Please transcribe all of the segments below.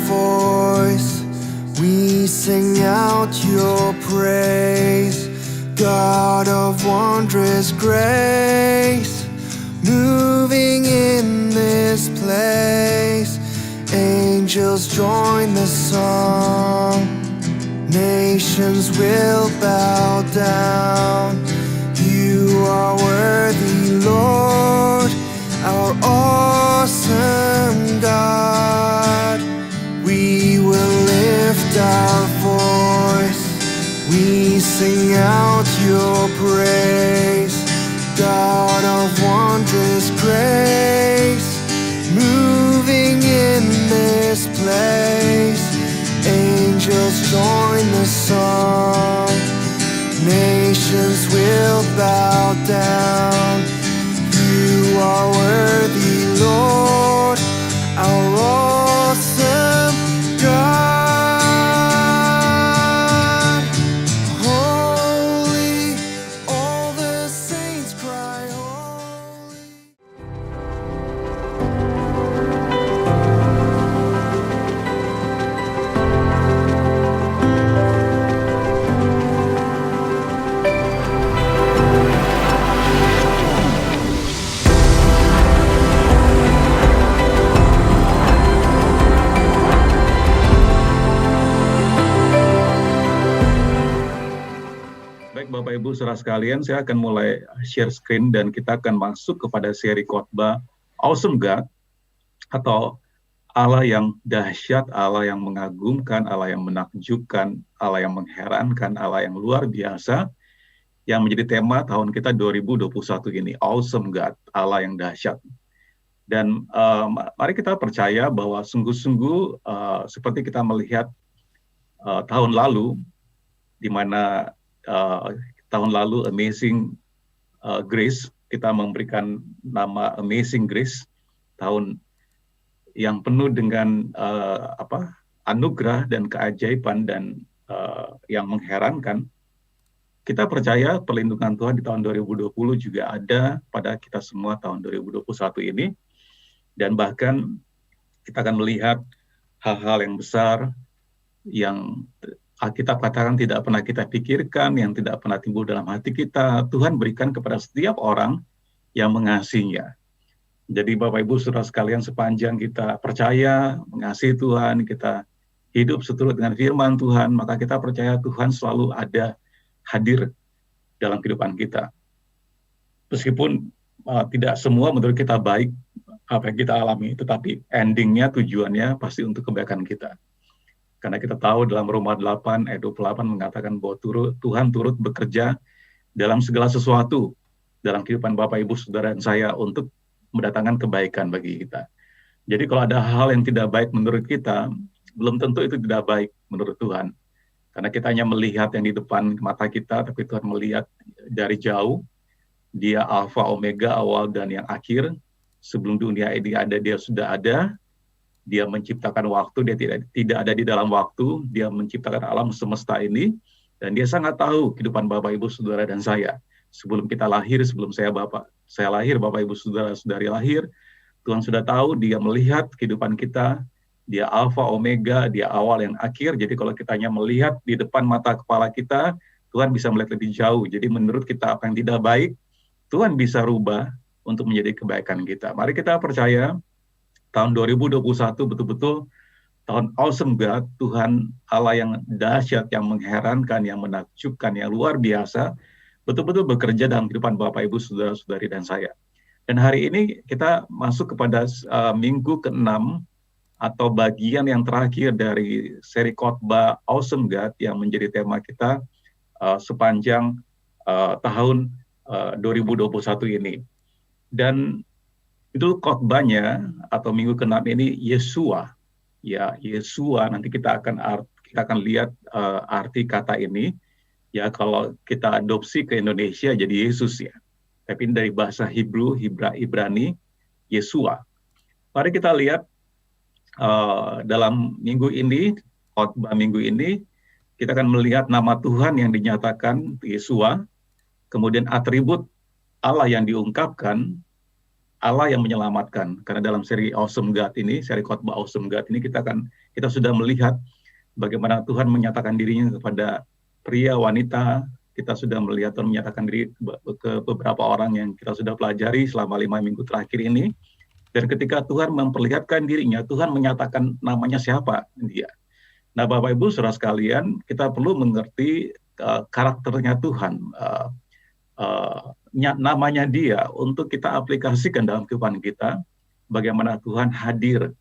voice, we sing out your praise. God of wondrous grace, moving in this place. Angels join the song, nations will bow down. You are worthy, Lord, our awesome God. We will lift our voice, we sing out your praise. God of wondrous grace, moving in this place. Angels join the song, nations will bow down. You are worthy, Lord, our awesome God. Holy, all the saints cry holy. Baik Bapak Ibu saudara sekalian, saya akan mulai share screen dan kita akan masuk kepada seri khotbah Awesome God atau Allah yang dahsyat, Allah yang mengagumkan, Allah yang menakjubkan, Allah yang mengherankan, Allah yang luar biasa yang menjadi tema tahun kita 2021 ini, Awesome God, Allah yang dahsyat. Dan mari kita percaya bahwa sungguh-sungguh seperti kita melihat tahun lalu, di mana tahun lalu Amazing Grace, kita memberikan nama Amazing Grace, tahun yang penuh dengan anugerah dan keajaiban dan yang mengherankan. Kita percaya perlindungan Tuhan di tahun 2020 juga ada pada kita semua tahun 2021 ini, dan bahkan kita akan melihat hal-hal yang besar yang Alkitab katakan tidak pernah kita pikirkan, yang tidak pernah timbul dalam hati kita, Tuhan berikan kepada setiap orang yang mengasihinya. Jadi Bapak Ibu saudara sekalian, sepanjang kita percaya, mengasihi Tuhan, kita hidup seturut dengan firman Tuhan, maka kita percaya Tuhan selalu ada, hadir dalam kehidupan kita. Meskipun tidak semua menurut kita baik apa yang kita alami, tetapi endingnya, tujuannya pasti untuk kebaikan kita. Karena kita tahu dalam Roma 8 ayat 28 mengatakan bahwa Tuhan turut bekerja dalam segala sesuatu dalam kehidupan Bapak, Ibu, Saudara, dan saya untuk mendatangkan kebaikan bagi kita. Jadi kalau ada hal yang tidak baik menurut kita, belum tentu itu tidak baik menurut Tuhan. Karena kita hanya melihat yang di depan mata kita, tapi Tuhan melihat dari jauh. Dia Alfa, Omega, awal dan yang akhir. Sebelum dunia ini ada, dia sudah ada. Dia menciptakan waktu, dia tidak ada di dalam waktu, dia menciptakan alam semesta ini, dan dia sangat tahu kehidupan Bapak, Ibu, Saudara, dan saya. Sebelum kita lahir, sebelum saya lahir, Bapak, Ibu, Saudara, Saudari lahir, Tuhan sudah tahu, dia melihat kehidupan kita, dia Alfa, Omega, dia awal yang akhir. Jadi kalau kita hanya melihat di depan mata kepala kita, Tuhan bisa melihat lebih jauh. Jadi menurut kita apa yang tidak baik, Tuhan bisa rubah untuk menjadi kebaikan kita. Mari kita percaya, tahun 2021 betul-betul tahun Awesome God, Tuhan Allah yang dahsyat, yang mengherankan, yang menakjubkan, yang luar biasa, betul-betul bekerja dalam kehidupan Bapak, Ibu, Saudara-saudari, dan saya. Dan hari ini kita masuk kepada minggu ke-6 atau bagian yang terakhir dari seri khotbah Awesome God yang menjadi tema kita sepanjang tahun 2021 ini. Dan itu khotbahnya atau minggu ke-6 ini Yesua. Ya, Yesua, nanti kita akan lihat arti kata ini. Ya, kalau kita adopsi ke Indonesia jadi Yesus ya. Tapi dari bahasa Hebrew, Ibrani, Yesua. Mari kita lihat dalam minggu ini, khotbah minggu ini, kita akan melihat nama Tuhan yang dinyatakan, Yesua, kemudian atribut Allah yang diungkapkan, Allah yang menyelamatkan. Karena dalam seri Awesome God ini, seri khotbah Awesome God ini, kita akan Kita sudah melihat bagaimana Tuhan menyatakan dirinya kepada pria, wanita. Kita sudah melihat Tuhan menyatakan diri ke beberapa orang yang kita sudah pelajari selama 5 minggu terakhir ini. Dan ketika Tuhan memperlihatkan dirinya, Tuhan menyatakan namanya siapa dia. Nah, Bapak Ibu saudara sekalian, kita perlu mengerti karakternya Tuhan, namanya dia untuk kita aplikasikan dalam kehidupan kita. Bagaimana Tuhan hadir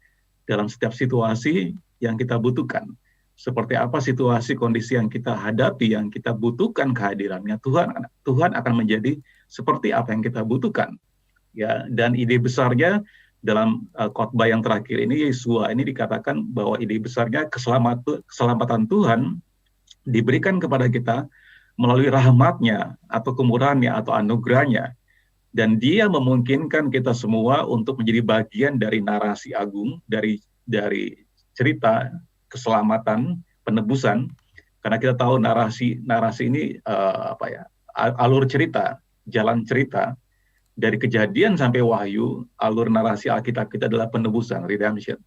dalam setiap situasi yang kita butuhkan. Seperti apa situasi kondisi yang kita hadapi, yang kita butuhkan kehadirannya, Tuhan akan menjadi seperti apa yang kita butuhkan. Ya, dan ide besarnya dalam khotbah yang terakhir ini, Yesua ini dikatakan bahwa ide besarnya keselamatan Tuhan diberikan kepada kita melalui rahmatnya atau kemurahannya atau anugerahnya. Dan dia memungkinkan kita semua untuk menjadi bagian dari narasi agung, dari cerita keselamatan, penebusan. Karena kita tahu narasi ini alur cerita, jalan cerita. Dari Kejadian sampai Wahyu, alur narasi Alkitab kita adalah penebusan, redemption.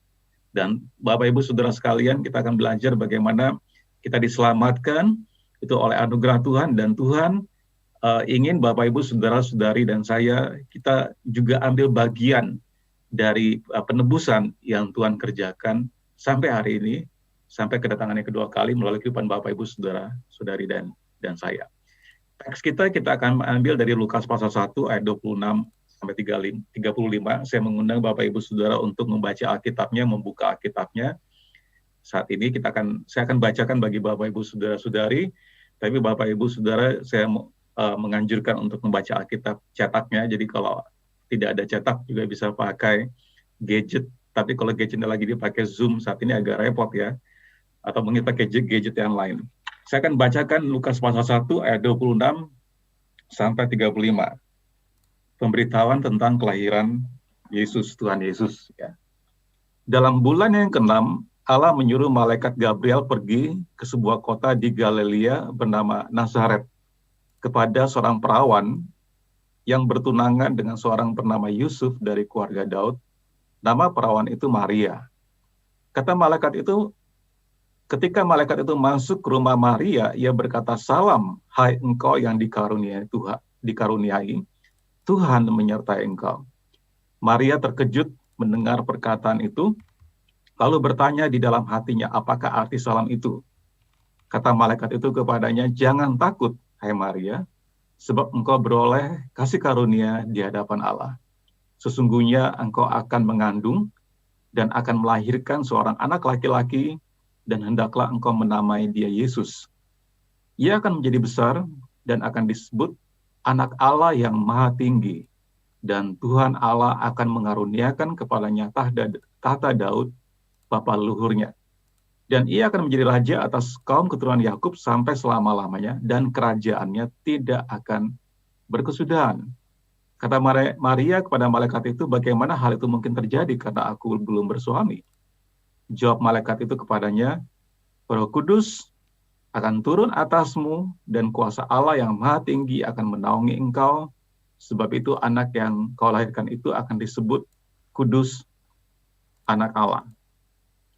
Dan Bapak Ibu Saudara sekalian, kita akan belajar bagaimana kita diselamatkan itu oleh anugerah Tuhan, dan Tuhan ingin Bapak Ibu Saudara-saudari dan saya, kita juga ambil bagian dari penebusan yang Tuhan kerjakan sampai hari ini, sampai kedatangannya kedua kali melalui kehidupan Bapak Ibu Saudara-saudari dan saya. Teks kita akan ambil dari Lukas pasal 1 ayat 26 sampai 35. Saya mengundang Bapak Ibu Saudara untuk membaca Alkitabnya, membuka Alkitabnya. Saat ini saya akan bacakan bagi Bapak Ibu Saudara-saudari, tapi Bapak Ibu Saudara saya menganjurkan untuk membaca Alkitab cetaknya. Jadi kalau tidak ada cetak juga bisa pakai gadget, tapi kalau gadgetnya lagi dipakai Zoom saat ini agak repot ya, atau mungkin pakai gadget yang lain. Saya akan bacakan Lukas pasal 1 ayat 26 sampai 35. Pemberitahuan tentang kelahiran Yesus, Tuhan Yesus. Ya. Dalam bulan yang ke-6, Allah menyuruh malaikat Gabriel pergi ke sebuah kota di Galilea bernama Nazaret kepada seorang perawan yang bertunangan dengan seorang bernama Yusuf dari keluarga Daud. Nama perawan itu Maria. Ketika malaikat itu masuk ke rumah Maria, ia berkata, "Salam, hai engkau yang dikaruniai, Tuhan menyertai engkau." Maria terkejut mendengar perkataan itu, lalu bertanya di dalam hatinya, apakah arti salam itu? Kata malaikat itu kepadanya, "Jangan takut, hai Maria, sebab engkau beroleh kasih karunia di hadapan Allah. Sesungguhnya engkau akan mengandung dan akan melahirkan seorang anak laki-laki, dan hendaklah engkau menamai dia Yesus. Ia akan menjadi besar dan akan disebut Anak Allah yang Maha Tinggi, dan Tuhan Allah akan mengaruniakan kepadanya tahta Daud, bapa leluhurnya. Dan ia akan menjadi raja atas kaum keturunan Yakub sampai selama-lamanya, dan kerajaannya tidak akan berkesudahan." Kata Maria kepada malaikat itu, "Bagaimana hal itu mungkin terjadi karena aku belum bersuami?" Jawab malaikat itu kepadanya, "Roh Kudus akan turun atasmu, dan kuasa Allah yang Maha Tinggi akan menaungi engkau. Sebab itu anak yang kau lahirkan itu akan disebut Kudus, Anak Allah."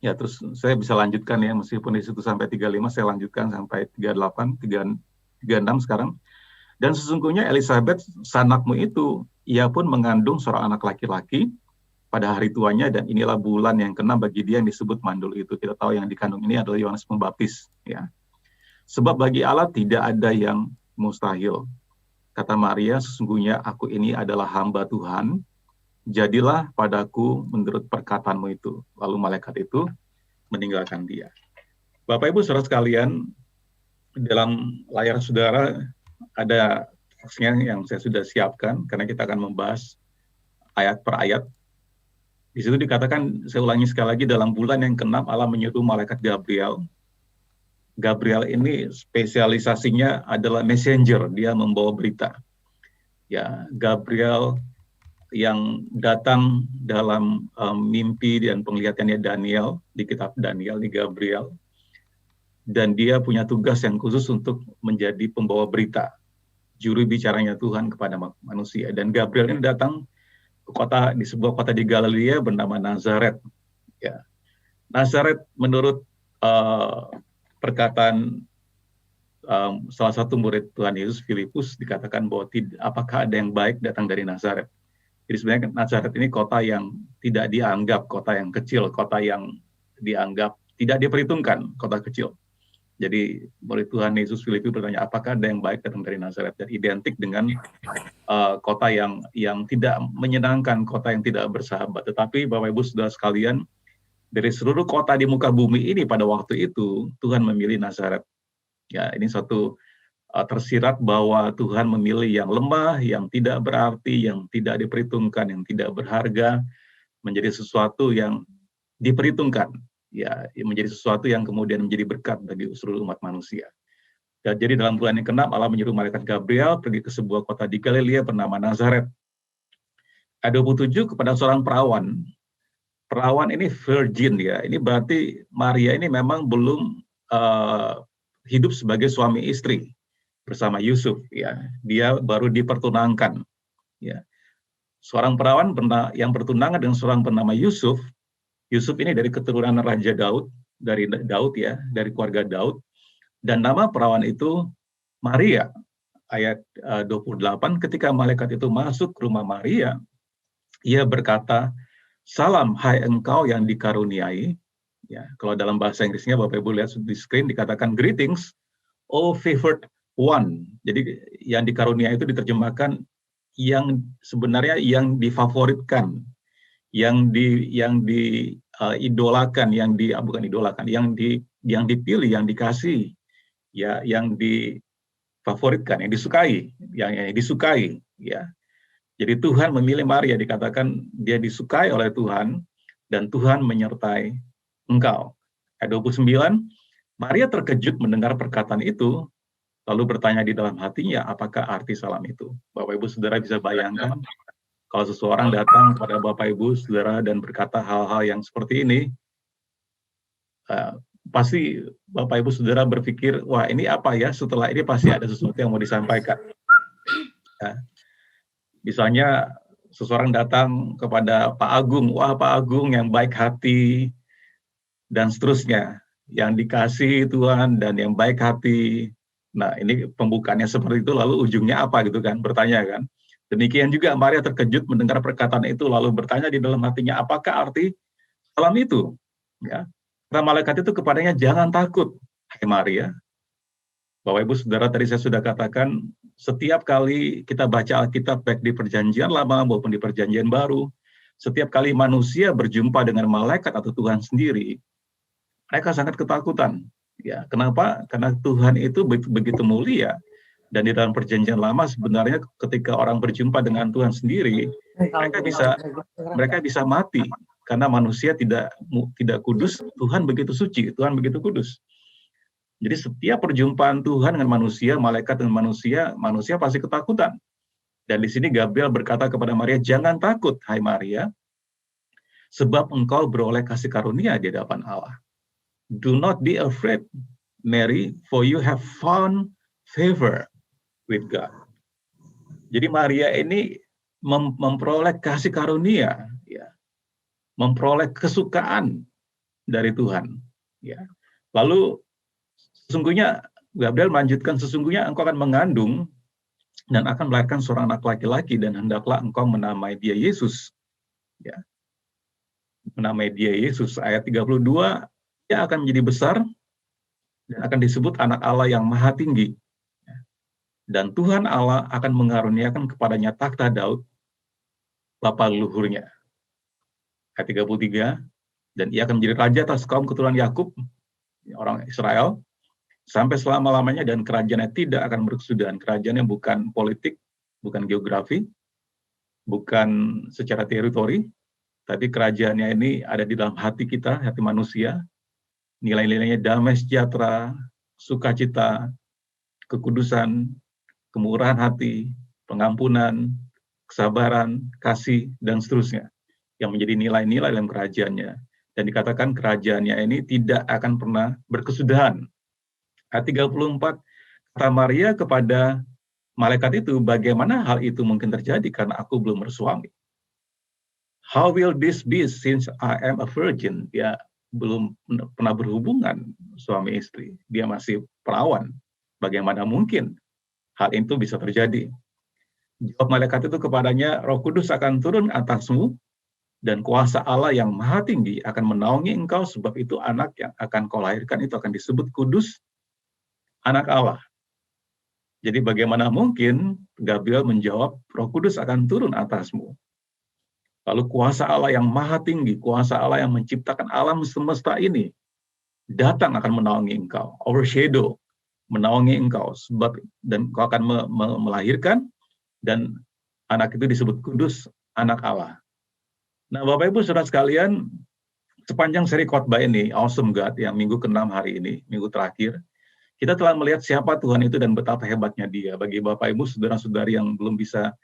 Ya, terus saya bisa lanjutkan ya, meskipun di situ sampai 35, saya lanjutkan sampai 38, 36 sekarang. "Dan sesungguhnya Elisabet, sanakmu itu, ia pun mengandung seorang anak laki-laki pada hari tuanya, dan inilah bulan yang ke-6 bagi dia yang disebut mandul itu." Kita tahu yang dikandung ini adalah Yohanes Pembaptis. Ya. "Sebab bagi Allah tidak ada yang mustahil." Kata Maria, "Sesungguhnya aku ini adalah hamba Tuhan, jadilah padaku menurut perkataanmu itu." Lalu malaikat itu meninggalkan dia. Bapak Ibu saudara sekalian, dalam layar saudara ada teksnya yang saya sudah siapkan, karena kita akan membahas ayat per ayat. Di situ dikatakan, saya ulangi sekali lagi, dalam bulan yang ke-6 Allah menyuruh malaikat Gabriel. Gabriel ini spesialisasinya adalah messenger, dia membawa berita. Ya, Gabriel yang datang dalam mimpi dan penglihatannya Daniel, di kitab Daniel, di Gabriel. Dan dia punya tugas yang khusus untuk menjadi pembawa berita, juru bicaranya Tuhan kepada manusia. Dan Gabriel ini datang di sebuah kota di Galilea bernama Nazaret. Ya. Nazaret menurut perkataan salah satu murid Tuhan Yesus, Filipus, dikatakan bahwa apakah ada yang baik datang dari Nazaret. Jadi sebenarnya Nazaret ini kota yang tidak dianggap kota yang kecil, kota yang dianggap tidak diperhitungkan, kota kecil. Jadi murid Tuhan Yesus Filipus bertanya, apakah ada yang baik datang dari Nazaret? Dan identik dengan kota yang tidak menyenangkan, kota yang tidak bersahabat. Tetapi Bapak Ibu Saudara sekalian, dari seluruh kota di muka bumi ini pada waktu itu, Tuhan memilih Nazaret. Ya, ini satu tersirat bahwa Tuhan memilih yang lemah, yang tidak berarti, yang tidak diperhitungkan, yang tidak berharga, menjadi sesuatu yang diperhitungkan, ya, menjadi sesuatu yang kemudian menjadi berkat bagi seluruh umat manusia. Dan jadi dalam bulan yang ke-6 Allah menyuruh malaikat Gabriel pergi ke sebuah kota di Galilea bernama Nazaret. Ayat 27 kepada seorang perawan. Perawan ini virgin, ya. Ini berarti Maria ini memang belum hidup sebagai suami istri bersama Yusuf, ya. Dia baru dipertunangkan, ya. Seorang perawan yang bertunangan dengan seorang bernama Yusuf. Yusuf ini dari keturunan Raja Daud, dari Daud, ya, dari keluarga Daud. Dan nama perawan itu Maria. Ayat 28, ketika malaikat itu masuk ke rumah Maria, ia berkata, "Salam, hai engkau yang dikaruniai." Ya, kalau dalam bahasa Inggrisnya Bapak Ibu lihat di screen dikatakan greetings, oh favored one. Jadi yang dikaruniai itu diterjemahkan yang sebenarnya yang difavoritkan, yang diidolakan, bukan idolakan, yang dipilih, yang dikasih, ya, yang difavoritkan, yang disukai, yang disukai, ya. Jadi Tuhan memilih Maria, dikatakan dia disukai oleh Tuhan dan Tuhan menyertai engkau. Ayat 29, Maria terkejut mendengar perkataan itu, lalu bertanya di dalam hatinya, apakah arti salam itu? Bapak Ibu Saudara bisa bayangkan, kalau seseorang datang kepada Bapak Ibu Saudara dan berkata hal-hal yang seperti ini, pasti Bapak Ibu Saudara berpikir, wah ini apa ya, setelah ini pasti ada sesuatu yang mau disampaikan. Ya. Misalnya seseorang datang kepada Pak Agung, wah Pak Agung yang baik hati, dan seterusnya, yang dikasih Tuhan dan yang baik hati. Nah, ini pembukaannya seperti itu, lalu ujungnya apa gitu kan, bertanya kan. Demikian juga Maria terkejut mendengar perkataan itu, lalu bertanya di dalam hatinya, apakah arti salam itu? Ya. Kata malaikat itu kepadanya, jangan takut, hai Maria. Bapak Ibu Saudara, tadi saya sudah katakan, setiap kali kita baca Alkitab, baik di Perjanjian Lama maupun di Perjanjian Baru, setiap kali manusia berjumpa dengan malaikat atau Tuhan sendiri, mereka sangat ketakutan. Ya, kenapa? Karena Tuhan itu begitu mulia. Dan di dalam Perjanjian Lama sebenarnya ketika orang berjumpa dengan Tuhan sendiri, mereka bisa mati karena manusia tidak kudus, Tuhan begitu suci, Tuhan begitu kudus. Jadi setiap perjumpaan Tuhan dengan manusia, malaikat dengan manusia pasti ketakutan. Dan di sini Gabriel berkata kepada Maria, jangan takut, hai Maria, sebab engkau beroleh kasih karunia di hadapan Allah. Do not be afraid, Mary, for you have found favor with God. Jadi Maria ini memperoleh kasih karunia, ya, memperoleh kesukaan dari Tuhan. Ya. Lalu sesungguhnya Gabriel melanjutkan, sesungguhnya engkau akan mengandung dan akan melahirkan seorang anak laki-laki dan hendaklah engkau menamai dia Yesus. Ya. Menamai dia Yesus. Ayat 32, dia akan menjadi besar dan akan disebut anak Allah yang maha tinggi. Dan Tuhan Allah akan mengaruniakan kepadanya takhta Daud, bapa leluhurnya. Ayat 33, dan ia akan menjadi raja atas kaum keturunan Yakub, orang Israel, sampai selama-lamanya, dan kerajaannya tidak akan berkesudahan. Kerajaannya bukan politik, bukan geografi, bukan secara teritori, tapi kerajaannya ini ada di dalam hati kita, hati manusia. Nilai-nilainya damai sejahtera, sukacita, kekudusan, kemurahan hati, pengampunan, kesabaran, kasih, dan seterusnya. Yang menjadi nilai-nilai dalam kerajaannya. Dan dikatakan kerajaannya ini tidak akan pernah berkesudahan. Ayat 34, kata Maria kepada malaikat itu, bagaimana hal itu mungkin terjadi karena aku belum bersuami? How will this be since I am a virgin? Ya, belum pernah berhubungan suami istri, dia masih perawan. Bagaimana mungkin hal itu bisa terjadi? Jawab malaikat itu kepadanya, Roh Kudus akan turun atasmu, dan kuasa Allah yang maha tinggi akan menaungi engkau, sebab itu anak yang akan kau lahirkan itu akan disebut kudus, anak Allah. Jadi bagaimana mungkin Gabriel menjawab, Roh Kudus akan turun atasmu. Lalu kuasa Allah yang maha tinggi, kuasa Allah yang menciptakan alam semesta ini, datang akan menaungi engkau, overshadow, menaungi engkau, sebab dan kau akan melahirkan, dan anak itu disebut kudus, anak Allah. Nah, Bapak Ibu Saudara sekalian, sepanjang seri khotbah ini, Awesome God, yang minggu ke-6 hari ini, minggu terakhir, kita telah melihat siapa Tuhan itu dan betapa hebatnya Dia. Bagi Bapak Ibu Saudara-saudari yang belum bisa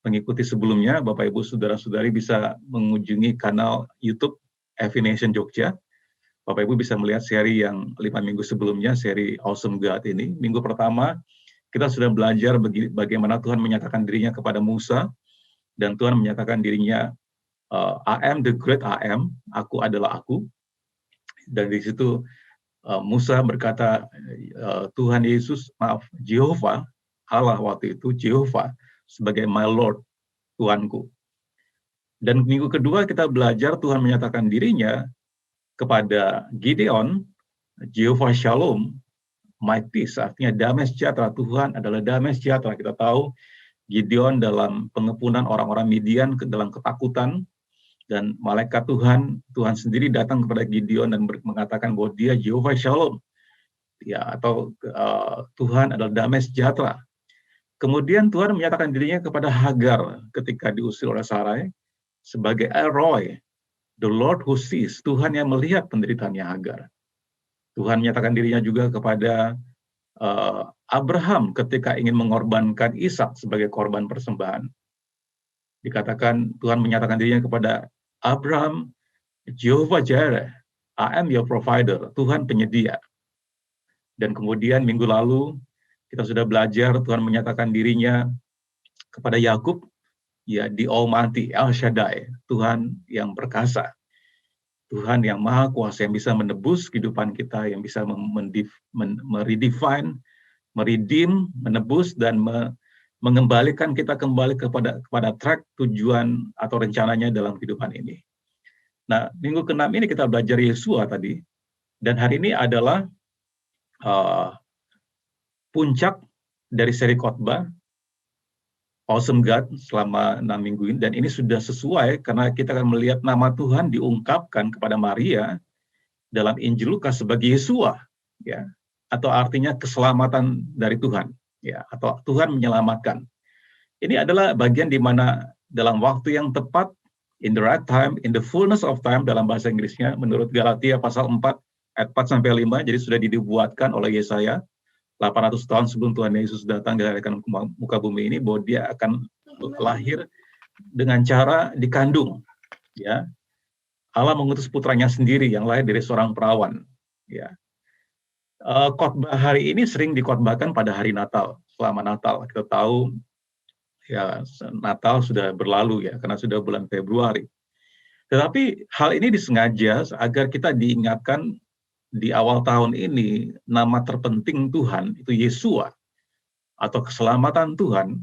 mengikuti sebelumnya, Bapak Ibu Saudara-saudari bisa mengunjungi kanal YouTube Avination Jogja. Bapak Ibu bisa melihat seri yang 5 minggu sebelumnya, seri Awesome God ini. Minggu pertama, kita sudah belajar bagaimana Tuhan menyatakan dirinya kepada Musa, dan Tuhan menyatakan dirinya, I am the great I am, aku adalah aku. Dan di situ Musa berkata, Tuhan Yesus, Jehovah, Allah waktu itu, Jehovah, sebagai my Lord, Tuhanku. Dan minggu kedua kita belajar Tuhan menyatakan dirinya kepada Gideon, Jehovah Shalom, my peace, artinya damai sejahtera. Tuhan adalah damai sejahtera. Kita tahu Gideon dalam pengepungan orang-orang Midian dalam ketakutan, dan malaikat Tuhan sendiri datang kepada Gideon dan mengatakan bahwa dia Jehovah Shalom, ya, atau Tuhan adalah damai sejahtera. Kemudian Tuhan menyatakan dirinya kepada Hagar ketika diusir oleh Sarai sebagai El Roi, the Lord who sees, Tuhan yang melihat penderitaannya Hagar. Tuhan menyatakan dirinya juga kepada Abraham ketika ingin mengorbankan Ishak sebagai korban persembahan. Dikatakan Tuhan menyatakan dirinya kepada Abraham, Jehovah Jireh, I am your provider, Tuhan penyedia. Dan kemudian minggu lalu kita sudah belajar Tuhan menyatakan dirinya kepada Yakub, ya, the Almighty, El Shaddai, Tuhan yang perkasa, Tuhan yang maha kuasa, yang bisa menebus kehidupan kita, yang bisa meredefine, meredeem, menebus, dan mengembalikan kita kembali kepada track tujuan atau rencananya dalam kehidupan ini. Nah, minggu ke-6 ini kita belajar Yesua tadi, dan hari ini adalah puncak dari seri khotbah Awesome God selama 6 minggu ini, dan ini sudah sesuai karena kita akan melihat nama Tuhan diungkapkan kepada Maria dalam Injil Lukas sebagai Yesua, ya, atau artinya keselamatan dari Tuhan, ya, atau Tuhan menyelamatkan. Ini adalah bagian di mana dalam waktu yang tepat, in the right time, in the fullness of time dalam bahasa Inggrisnya, menurut Galatia pasal 4 ayat 4-5, jadi sudah dibuatkan oleh Yesaya 800 tahun sebelum Tuhan Yesus datang dilahirkan ke muka bumi ini, bahwa dia akan lahir dengan cara dikandung, ya. Allah mengutus putranya sendiri yang lahir dari seorang perawan, ya. Khotbah hari ini sering dikhotbahkan pada hari Natal. Selama Natal kita tahu, ya, Natal sudah berlalu, ya, karena sudah bulan Februari. Tetapi hal ini disengaja agar kita diingatkan di awal tahun ini nama terpenting Tuhan itu Yesua, atau keselamatan Tuhan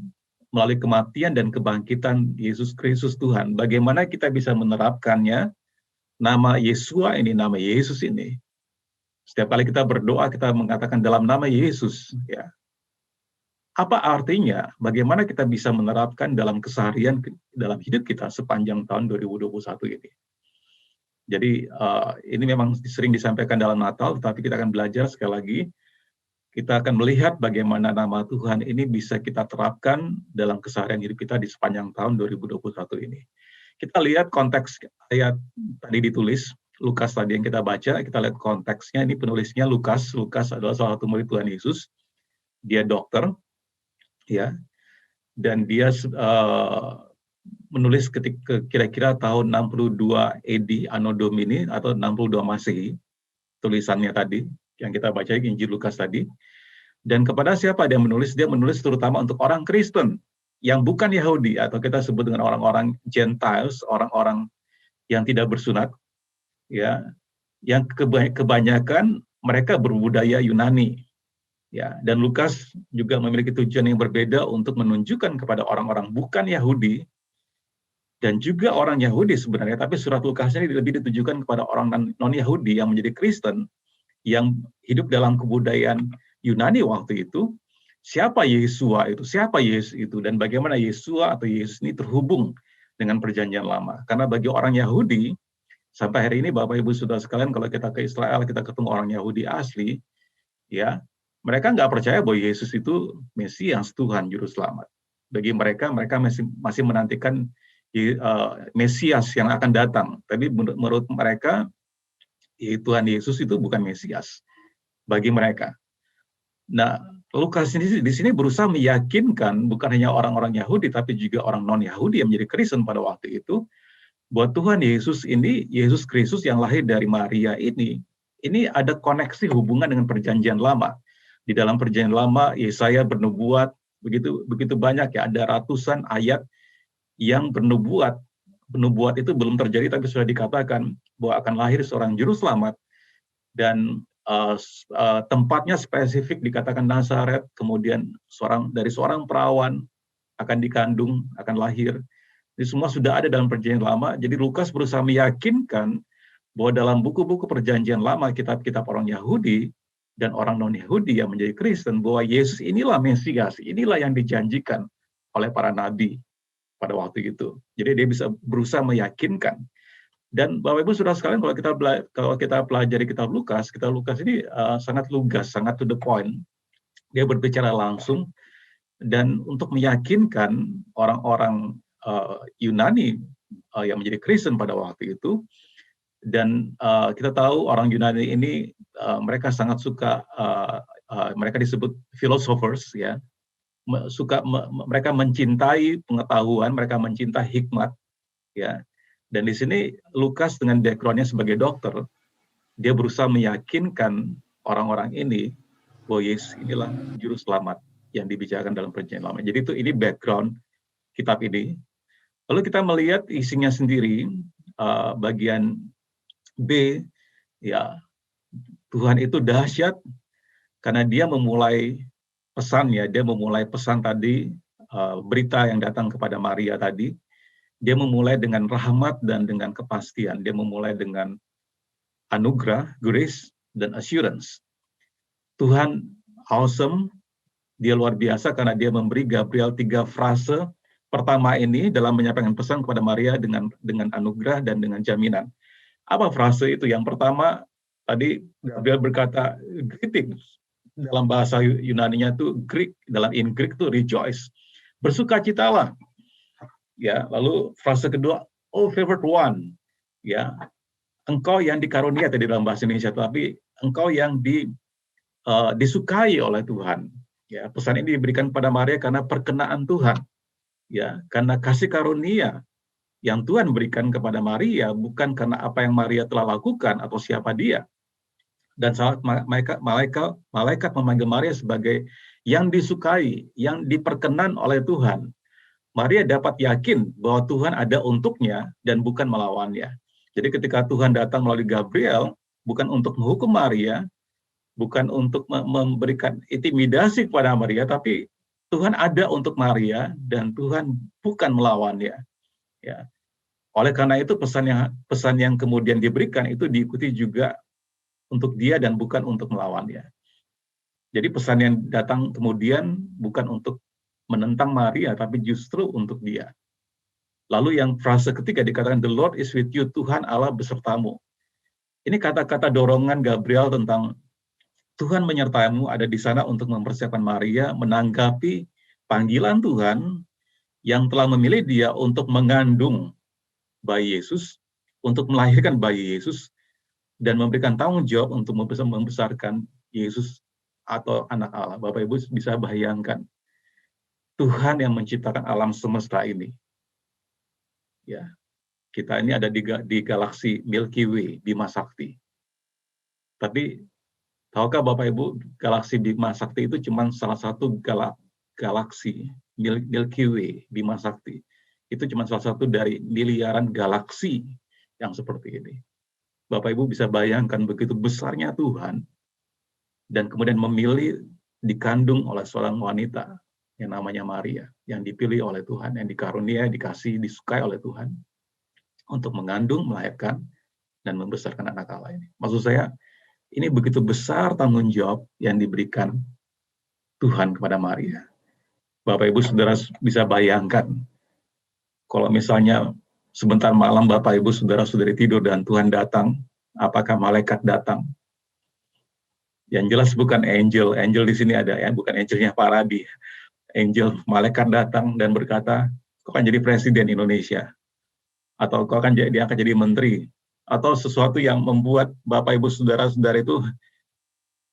melalui kematian dan kebangkitan Yesus Kristus Tuhan. Bagaimana kita bisa menerapkannya, nama Yesua ini, nama Yesus ini. Setiap kali kita berdoa kita mengatakan dalam nama Yesus, ya. Apa artinya? Bagaimana kita bisa menerapkan dalam keseharian dalam hidup kita sepanjang tahun 2021 ini? Jadi ini memang sering disampaikan dalam Natal, tetapi kita akan belajar sekali lagi. Kita akan melihat bagaimana nama Tuhan ini bisa kita terapkan dalam keseharian hidup kita di sepanjang tahun 2021 ini. Kita lihat konteks ayat tadi ditulis, Lukas tadi yang kita baca, kita lihat konteksnya, ini penulisnya Lukas. Lukas adalah salah satu murid Tuhan Yesus. Dia dokter, ya, dan dia menulis ketika kira-kira tahun 62 AD Anno Domini atau 62 Masehi, tulisannya tadi yang kita baca Injil Lukas tadi. Dan kepada siapa dia menulis? Dia menulis terutama untuk orang Kristen yang bukan Yahudi, atau kita sebut dengan orang-orang Gentiles, orang-orang yang tidak bersunat, ya. yang kebanyakan mereka berbudaya Yunani. Ya, dan Lukas juga memiliki tujuan yang berbeda untuk menunjukkan kepada orang-orang bukan Yahudi dan juga orang Yahudi sebenarnya, tapi surat Lukas ini lebih ditujukan kepada orang non-Yahudi yang menjadi Kristen, yang hidup dalam kebudayaan Yunani waktu itu. Siapa Yesua itu? Siapa Yesus itu? Dan bagaimana Yesua atau Yesus ini terhubung dengan perjanjian lama? Karena bagi orang Yahudi, sampai hari ini Bapak Ibu Saudara sekalian, kalau kita ke Israel, kita ketemu orang Yahudi asli, ya, mereka nggak percaya bahwa Yesus itu Mesias, Tuhan Juru Selamat. Bagi mereka, mereka masih menantikan Mesias yang akan datang. Tapi menurut mereka, Tuhan Yesus itu bukan Mesias bagi mereka. Nah, Lukas di sini berusaha meyakinkan bukan hanya orang-orang Yahudi, tapi juga orang non-Yahudi yang menjadi Kristen pada waktu itu, bahwa Tuhan Yesus ini, Yesus Kristus yang lahir dari Maria ini ada koneksi hubungan dengan perjanjian lama. Di dalam perjanjian lama, Yesaya bernubuat begitu banyak, ya, ada ratusan ayat yang bernubuat. Nubuat itu belum terjadi, tapi sudah dikatakan bahwa akan lahir seorang juru selamat, dan tempatnya spesifik dikatakan Nazaret, kemudian dari seorang perawan akan dikandung, akan lahir. Ini semua sudah ada dalam perjanjian lama. Jadi Lukas berusaha meyakinkan bahwa dalam buku-buku perjanjian lama, kitab-kitab orang Yahudi dan orang non-Yahudi yang menjadi Kristen, bahwa Yesus inilah Mesias, inilah yang dijanjikan oleh para nabi pada waktu itu. Jadi dia bisa berusaha meyakinkan. Dan Bapak Ibu Saudara sekalian, kalau kita pelajari kitab Lukas ini sangat lugas, sangat to the point. Dia berbicara langsung, dan untuk meyakinkan orang-orang Yunani yang menjadi Kristen pada waktu itu. Dan kita tahu orang Yunani ini mereka sangat suka, mereka disebut philosophers, ya. Mereka mencintai pengetahuan, mereka mencintai hikmat, ya. Dan di sini Lukas dengan background-nya sebagai dokter, dia berusaha meyakinkan orang-orang ini bahwa Yesus inilah juru selamat yang dibicarakan dalam perjanjian lama. Jadi ini background kitab ini. Lalu kita melihat isinya sendiri, bagian B, ya, Tuhan itu dahsyat karena dia memulai pesannya, dia memulai pesan tadi, berita yang datang kepada Maria tadi. Dia memulai dengan rahmat dan dengan kepastian. Dia memulai dengan anugerah, grace, dan assurance. Tuhan awesome, dia luar biasa karena dia memberi Gabriel 3 frase pertama ini dalam menyampaikan pesan kepada Maria dengan anugerah dan dengan jaminan. Apa frase itu? Yang pertama, tadi Gabriel berkata, greetings. Dalam bahasa Yunaninya itu Greek, in Greek itu rejoice. Bersukacitalah. Ya, lalu frase kedua, oh favorite one, ya, engkau yang dikarunia tadi dalam bahasa Indonesia, tapi engkau yang disukai oleh Tuhan. Ya, pesan ini diberikan pada Maria karena perkenaan Tuhan, ya, karena kasih karunia yang Tuhan berikan kepada Maria, bukan karena apa yang Maria telah lakukan atau siapa dia. Dan saat malaikat memanggil Maria sebagai yang disukai, yang diperkenan oleh Tuhan, Maria dapat yakin bahwa Tuhan ada untuknya dan bukan melawannya. Jadi ketika Tuhan datang melalui Gabriel, bukan untuk menghukum Maria, bukan untuk memberikan intimidasi kepada Maria, tapi Tuhan ada untuk Maria dan Tuhan bukan melawannya. Ya. Oleh karena itu pesan yang kemudian diberikan itu diikuti juga untuk dia dan bukan untuk melawannya. Jadi pesan yang datang kemudian bukan untuk menentang Maria, tapi justru untuk dia. Lalu yang frase ketiga dikatakan, the Lord is with you, Tuhan Allah besertamu. Ini kata-kata dorongan Gabriel tentang Tuhan menyertamu, ada di sana untuk mempersiapkan Maria menanggapi panggilan Tuhan yang telah memilih dia untuk mengandung bayi Yesus, untuk melahirkan bayi Yesus, dan memberikan tanggung jawab untuk membesarkan Yesus atau anak Allah. Bapak Ibu bisa bayangkan, Tuhan yang menciptakan alam semesta ini. Ya, kita ini ada di galaksi Milky Way, Bima Sakti. Tapi tahukah Bapak Ibu, galaksi Bima Sakti itu cuma salah satu galaksi Milky Way, Bima Sakti. Itu cuma salah satu dari miliaran galaksi yang seperti ini. Bapak Ibu bisa bayangkan begitu besarnya Tuhan, dan kemudian memilih dikandung oleh seorang wanita yang namanya Maria, yang dipilih oleh Tuhan, yang dikarunia, dikasih, disukai oleh Tuhan, untuk mengandung, melahirkan, dan membesarkan anak Allah ini. Maksud saya, ini begitu besar tanggung jawab yang diberikan Tuhan kepada Maria. Bapak Ibu Saudara bisa bayangkan, kalau misalnya sebentar malam Bapak Ibu Saudara-saudari tidur dan Tuhan datang, apakah malaikat datang? Yang jelas bukan angel. Angel di sini ada ya, bukan angelnya Farabi. Angel, malaikat datang dan berkata, kau akan jadi presiden Indonesia, atau kau akan diangkat jadi menteri, atau sesuatu yang membuat Bapak Ibu Saudara-saudara itu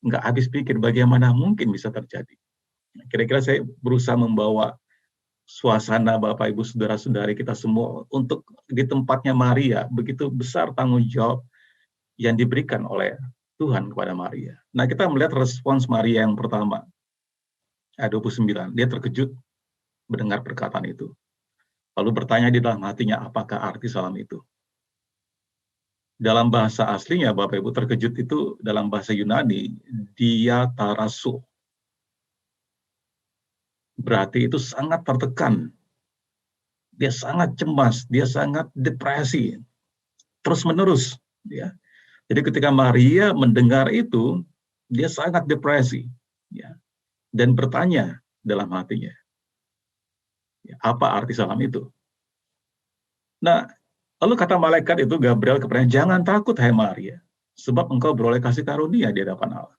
nggak habis pikir bagaimana mungkin bisa terjadi. Kira-kira saya berusaha membawa suasana Bapak Ibu Saudara-saudari kita semua untuk di tempatnya Maria, begitu besar tanggung jawab yang diberikan oleh Tuhan kepada Maria. Nah, kita melihat respons Maria yang pertama, ayat 29. Dia terkejut mendengar perkataan itu. Lalu bertanya di dalam hatinya, apakah arti salam itu? Dalam bahasa aslinya, Bapak Ibu, terkejut itu dalam bahasa Yunani, diatarasu. Berarti itu sangat tertekan. Dia sangat cemas, dia sangat depresi. Terus-menerus. Ya. Jadi ketika Maria mendengar itu, dia sangat depresi, ya, dan bertanya dalam hatinya, ya, apa arti salam itu? Nah, lalu kata malaikat itu Gabriel kepadanya, jangan takut hai Maria, sebab engkau beroleh kasih karunia di hadapan Allah.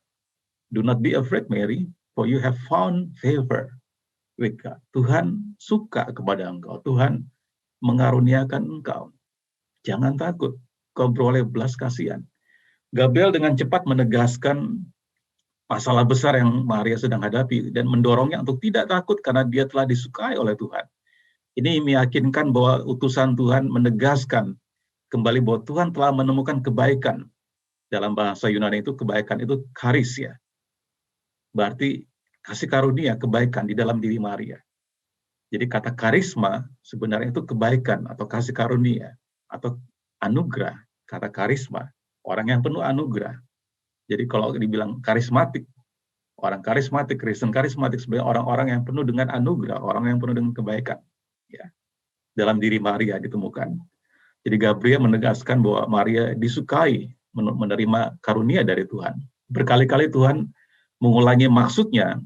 Do not be afraid Mary, for you have found favor with God. Tuhan suka kepada engkau, Tuhan mengaruniakan engkau. Jangan takut, kau beroleh belas kasihan. Gabriel dengan cepat menegaskan masalah besar yang Maria sedang hadapi dan mendorongnya untuk tidak takut karena dia telah disukai oleh Tuhan. Ini meyakinkan bahwa utusan Tuhan menegaskan kembali bahwa Tuhan telah menemukan kebaikan. Dalam bahasa Yunani itu kebaikan itu charis ya. Berarti kasih karunia, kebaikan di dalam diri Maria. Jadi kata karisma sebenarnya itu kebaikan atau kasih karunia atau anugerah. Kata karisma, orang yang penuh anugerah. Jadi kalau dibilang karismatik, orang karismatik, Kristen karismatik sebenarnya orang-orang yang penuh dengan anugerah, orang yang penuh dengan kebaikan. Ya, dalam diri Maria ditemukan. Jadi Gabriel menegaskan bahwa Maria disukai menerima karunia dari Tuhan. Berkali-kali Tuhan mengulangi maksudnya.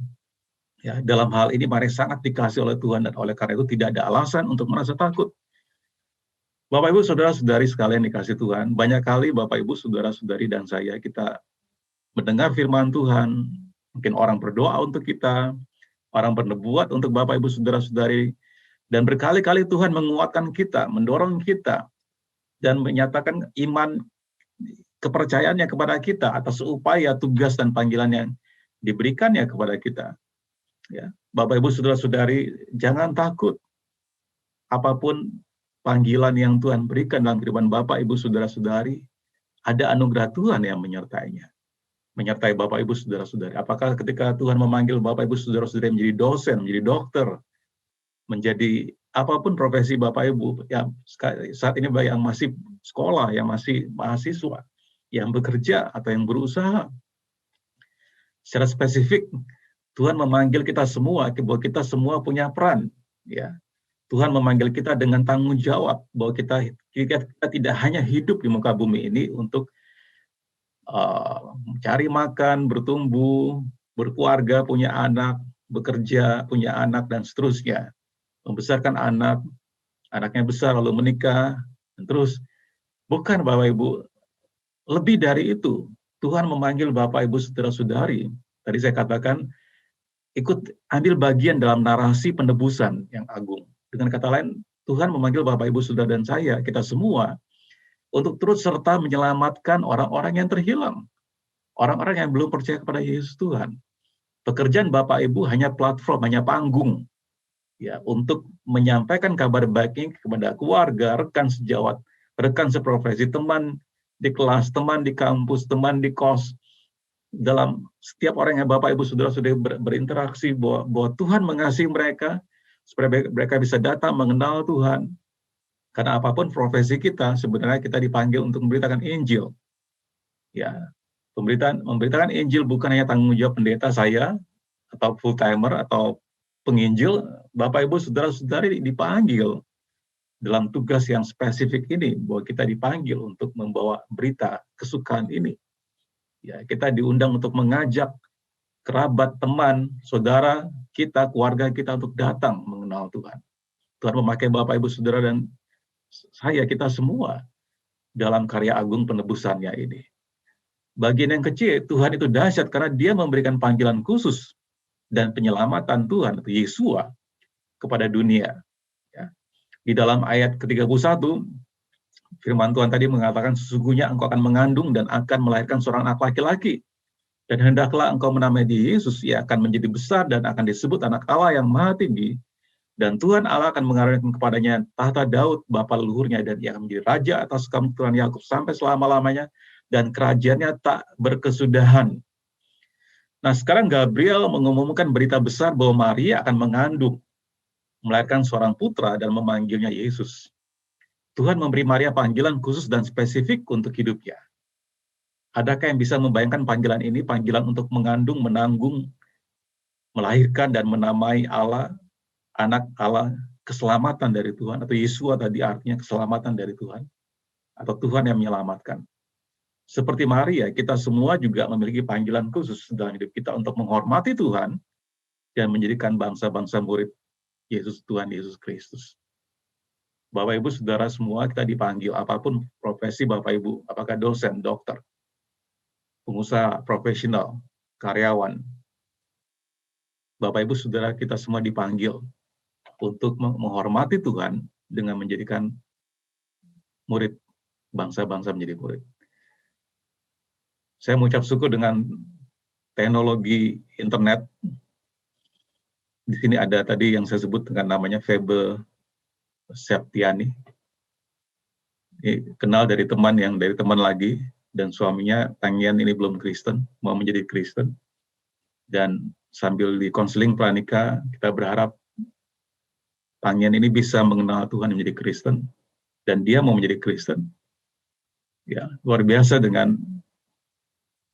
Ya, dalam hal ini Maria sangat dikasihi oleh Tuhan dan oleh karena itu tidak ada alasan untuk merasa takut. Bapak Ibu Saudara-saudari sekalian dikasih Tuhan, banyak kali Bapak Ibu Saudara-saudari dan saya kita mendengar firman Tuhan, mungkin orang berdoa untuk kita, orang bernubuat untuk Bapak Ibu Saudara-saudari, dan berkali-kali Tuhan menguatkan kita, mendorong kita, dan menyatakan iman kepercayaannya kepada kita atas upaya, tugas, dan panggilan yang diberikannya kepada kita. Ya, Bapak Ibu Saudara-saudari, jangan takut. Apapun panggilan yang Tuhan berikan dalam kehidupan Bapak Ibu Saudara-saudari, ada anugerah Tuhan yang menyertainya. Menyertai Bapak Ibu Saudara-saudari. Apakah ketika Tuhan memanggil Bapak Ibu Saudara-saudari menjadi dosen, menjadi dokter, menjadi apapun profesi Bapak Ibu, yang saat ini baik yang masih sekolah, yang masih mahasiswa, yang bekerja atau yang berusaha, secara spesifik Tuhan memanggil kita semua, bahwa kita semua punya peran. Ya, Tuhan memanggil kita dengan tanggung jawab bahwa kita tidak hanya hidup di muka bumi ini untuk mencari makan, bertumbuh, berkeluarga, punya anak, bekerja, punya anak, dan seterusnya. Membesarkan anak, anaknya besar lalu menikah, dan terus. Bukan Bapak Ibu, lebih dari itu, Tuhan memanggil Bapak Ibu saudara-saudari. Tadi saya katakan, ikut ambil bagian dalam narasi penebusan yang agung. Dengan kata lain, Tuhan memanggil Bapak Ibu Saudara dan saya, kita semua, untuk terus serta menyelamatkan orang-orang yang terhilang. Orang-orang yang belum percaya kepada Yesus Tuhan. Pekerjaan Bapak Ibu hanya platform, hanya panggung. Ya, untuk menyampaikan kabar baik ini kepada keluarga, rekan sejawat, rekan seprofesi, teman di kelas, teman di kampus, teman di kos. Dalam setiap orang yang Bapak Ibu Saudara-saudari berinteraksi bahwa Tuhan mengasihi mereka, supaya mereka bisa datang mengenal Tuhan. Karena apapun profesi kita, sebenarnya kita dipanggil untuk memberitakan Injil. Ya, memberitakan Injil bukan hanya tanggung jawab pendeta saya atau full timer atau penginjil. Bapak Ibu saudara-saudari dipanggil dalam tugas yang spesifik ini, bahwa kita dipanggil untuk membawa berita kesukaan ini. Ya, kita diundang untuk mengajak kerabat, teman, saudara kita, keluarga kita untuk datang mengenal Tuhan. Tuhan memakai Bapak Ibu Saudara dan saya, kita semua dalam karya agung penebusannya ini. Bagian yang kecil, Tuhan itu dahsyat karena dia memberikan panggilan khusus dan penyelamatan Tuhan, atau Yesua, kepada dunia. Ya. Di dalam ayat ke-31, firman Tuhan tadi mengatakan, sesungguhnya engkau akan mengandung dan akan melahirkan seorang anak laki-laki. Dan hendaklah engkau menamai dia Yesus, ia akan menjadi besar dan akan disebut anak Allah yang maha tinggi. Dan Tuhan Allah akan mengaruniakan kepadanya tahta Daud, bapa leluhurnya, dan ia akan menjadi raja atas kaum keturunan Yakub sampai selama-lamanya, dan kerajaannya tak berkesudahan. Nah, sekarang Gabriel mengumumkan berita besar bahwa Maria akan mengandung, melahirkan seorang putra dan memanggilnya Yesus. Tuhan memberi Maria panggilan khusus dan spesifik untuk hidupnya. Adakah yang bisa membayangkan panggilan ini, panggilan untuk mengandung, menanggung, melahirkan dan menamai Allah, anak Allah, keselamatan dari Tuhan, atau Yesua tadi artinya keselamatan dari Tuhan, atau Tuhan yang menyelamatkan. Seperti Maria, kita semua juga memiliki panggilan khusus dalam hidup kita untuk menghormati Tuhan dan menjadikan bangsa-bangsa murid Yesus, Tuhan Yesus Kristus. Bapak Ibu Saudara semua, kita dipanggil, apapun profesi Bapak Ibu, apakah dosen, dokter, pengusaha, profesional, karyawan. Bapak Ibu Saudara, kita semua dipanggil untuk menghormati Tuhan dengan menjadikan murid, bangsa-bangsa menjadi murid. Saya mengucap syukur dengan teknologi internet. Di sini ada tadi yang saya sebut dengan namanya Febe Septiani. Kenal dari teman lagi, dan suaminya Tangian ini belum Kristen, mau menjadi Kristen. Dan sambil di konseling pranikah, kita berharap Tangian ini bisa mengenal Tuhan menjadi Kristen, dan dia mau menjadi Kristen. Ya, luar biasa dengan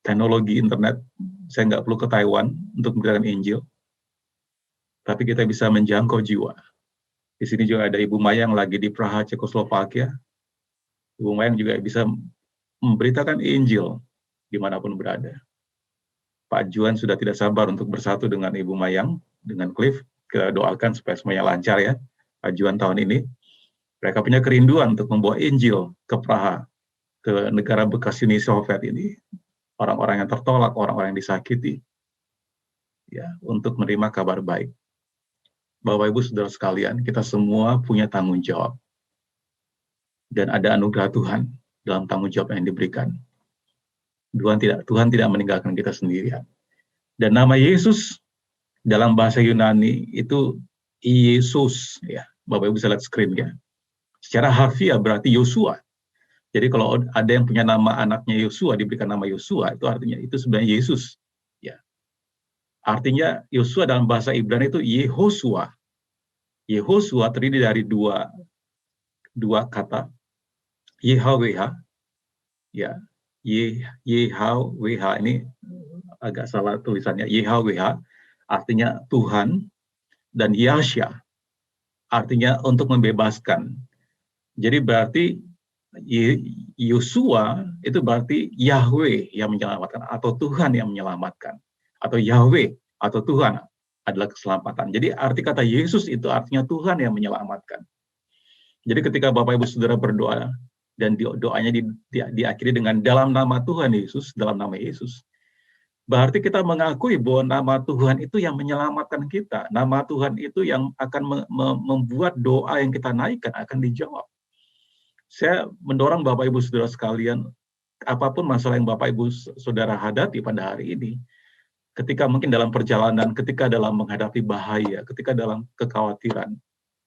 teknologi internet. Saya nggak perlu ke Taiwan untuk memberitakan Injil, tapi kita bisa menjangkau jiwa. Di sini juga ada Ibu Mayang lagi di Praha, Cekoslovakia. Ibu Mayang juga bisa memberitakan Injil dimanapun berada. Pak Juan sudah tidak sabar untuk bersatu dengan Ibu Mayang, dengan Cliff. Kita doakan supaya semuanya lancar ya, Pak Juan tahun ini. Mereka punya kerinduan untuk membawa Injil ke Praha, ke negara bekas Uni Soviet ini. Orang-orang yang tertolak, orang-orang yang disakiti, ya, untuk menerima kabar baik. Bapak Ibu Saudara sekalian, kita semua punya tanggung jawab. Dan ada anugerah Tuhan dalam tanggung jawab yang diberikan. Tuhan tidak meninggalkan kita sendirian. Dan nama Yesus dalam bahasa Yunani itu Yesus, ya. Bapak Ibu bisa lihat screen ya. Secara harfiah berarti Yosua. Jadi kalau ada yang punya nama anaknya Yosua, diberikan nama Yosua, itu artinya itu sebenarnya Yesus. Ya. Artinya Yosua dalam bahasa Ibrani itu Yehosua. Yehosua terdiri dari dua kata, YHWH, ya, YHWH ini agak salah tulisannya, YHWH artinya Tuhan, dan Yasha artinya untuk membebaskan. Jadi berarti Yosua itu berarti Yahweh yang menyelamatkan, atau Tuhan yang menyelamatkan, atau Yahweh atau Tuhan adalah keselamatan. Jadi arti kata Yesus itu artinya Tuhan yang menyelamatkan. Jadi ketika Bapak Ibu Saudara berdoa dan doanya diakhiri dengan dalam nama Tuhan Yesus, dalam nama Yesus, berarti kita mengakui bahwa nama Tuhan itu yang menyelamatkan kita. Nama Tuhan itu yang akan membuat doa yang kita naikkan akan dijawab. Saya mendorong Bapak Ibu Saudara sekalian, apapun masalah yang Bapak Ibu Saudara hadapi pada hari ini, ketika mungkin dalam perjalanan, ketika dalam menghadapi bahaya, ketika dalam kekhawatiran,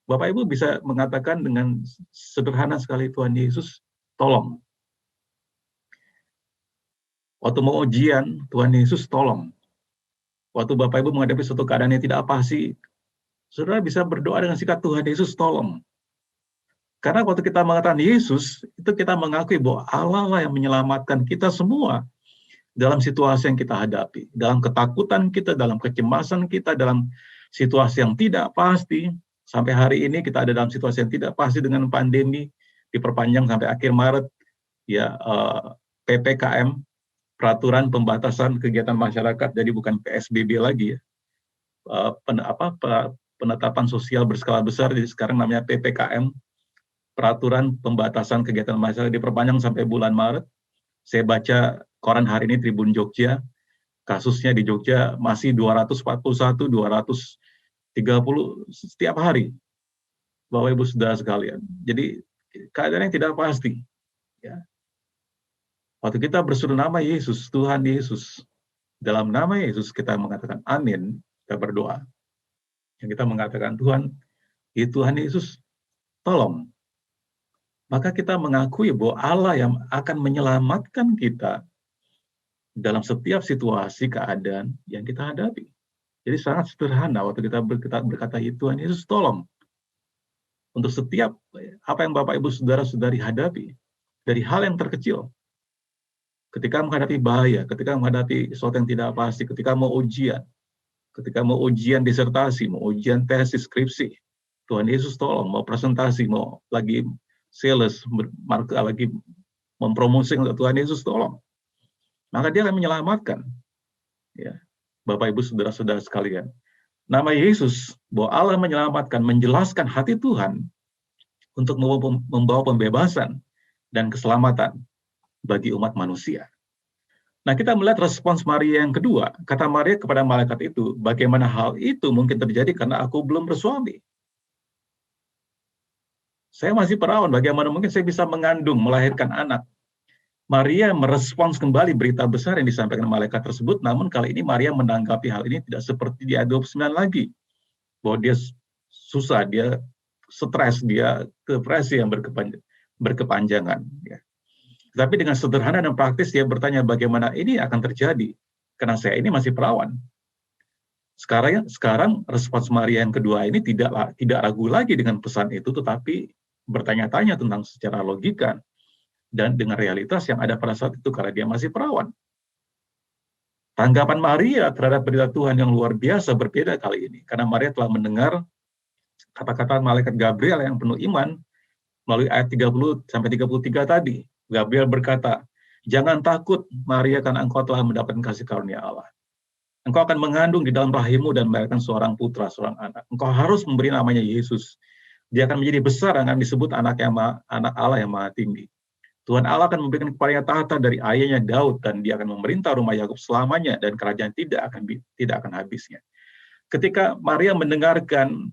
Bapak Ibu bisa mengatakan dengan sederhana sekali, Tuhan Yesus, tolong. Waktu mau ujian, Tuhan Yesus, tolong. Waktu Bapak Ibu menghadapi suatu keadaan yang tidak pasti, saudara bisa berdoa dengan sikap Tuhan Yesus, tolong. Karena waktu kita mengatakan Yesus, itu kita mengakui bahwa Allah lah yang menyelamatkan kita semua dalam situasi yang kita hadapi, dalam ketakutan kita, dalam kecemasan kita, dalam situasi yang tidak pasti. Sampai hari ini kita ada dalam situasi yang tidak pasti dengan pandemi, diperpanjang sampai akhir Maret, ya PPKM, peraturan pembatasan kegiatan masyarakat, jadi bukan PSBB lagi ya. Penetapan sosial berskala besar, jadi sekarang namanya PPKM, peraturan pembatasan kegiatan masyarakat diperpanjang sampai bulan Maret. Saya baca koran hari ini Tribun Jogja, kasusnya di Jogja masih 241, 230 setiap hari. Bapak Ibu Saudara sekalian. Jadi keadaan yang tidak pasti. Ya. Waktu kita berseru nama Yesus, Tuhan Yesus, dalam nama Yesus kita mengatakan amin, kita berdoa. Yang kita mengatakan Tuhan Yesus, tolong. Maka kita mengakui bahwa Allah yang akan menyelamatkan kita dalam setiap situasi keadaan yang kita hadapi. Jadi sangat sederhana waktu kita berkata Tuhan Yesus tolong. Untuk setiap apa yang Bapak Ibu Saudara-saudari hadapi, dari hal yang terkecil, ketika menghadapi bahaya, ketika menghadapi sesuatu yang tidak pasti, ketika mau ujian disertasi, mau ujian tesis, skripsi, Tuhan Yesus tolong, mau presentasi, mau lagi sales, lagi mempromosikan Tuhan Yesus tolong. Maka dia akan menyelamatkan. Ya, Bapak Ibu Saudara-saudara sekalian. Nama Yesus, bahwa Allah menyelamatkan, menjelaskan hati Tuhan untuk membawa pembebasan dan keselamatan bagi umat manusia. Nah, kita melihat respons Maria yang kedua. Kata Maria kepada malaikat itu, bagaimana hal itu mungkin terjadi karena aku belum bersuami. Saya masih perawan, bagaimana mungkin saya bisa mengandung, melahirkan anak. Maria merespons kembali berita besar yang disampaikan malaikat tersebut, namun kali ini Maria menanggapi hal ini tidak seperti di ayat 29 lagi. Bahwa dia susah, dia stres, dia depresi yang berkepanjangan. Ya. Tapi dengan sederhana dan praktis dia bertanya bagaimana ini akan terjadi, karena saya ini masih perawan. Sekarang respons Maria yang kedua ini tidak ragu lagi dengan pesan itu, tetapi bertanya-tanya tentang secara logika dan dengan realitas yang ada pada saat itu karena dia masih perawan. Tanggapan Maria terhadap berita Tuhan yang luar biasa berbeda kali ini, karena Maria telah mendengar kata-kata malaikat Gabriel yang penuh iman melalui ayat 30 sampai 33 tadi. Gabriel berkata, "Jangan takut Maria, karena engkau telah mendapatkan kasih karunia Allah. Engkau akan mengandung di dalam rahimmu dan melahirkan seorang putra, seorang anak. Engkau harus memberi namanya Yesus. Dia akan menjadi besar dan akan disebut anak Allah yang maha tinggi. Tuhan Allah akan memberikan kepadanya tahta dari ayahnya Daud, dan dia akan memerintah rumah Yakub selamanya, dan kerajaan tidak akan habisnya." Ketika Maria mendengarkan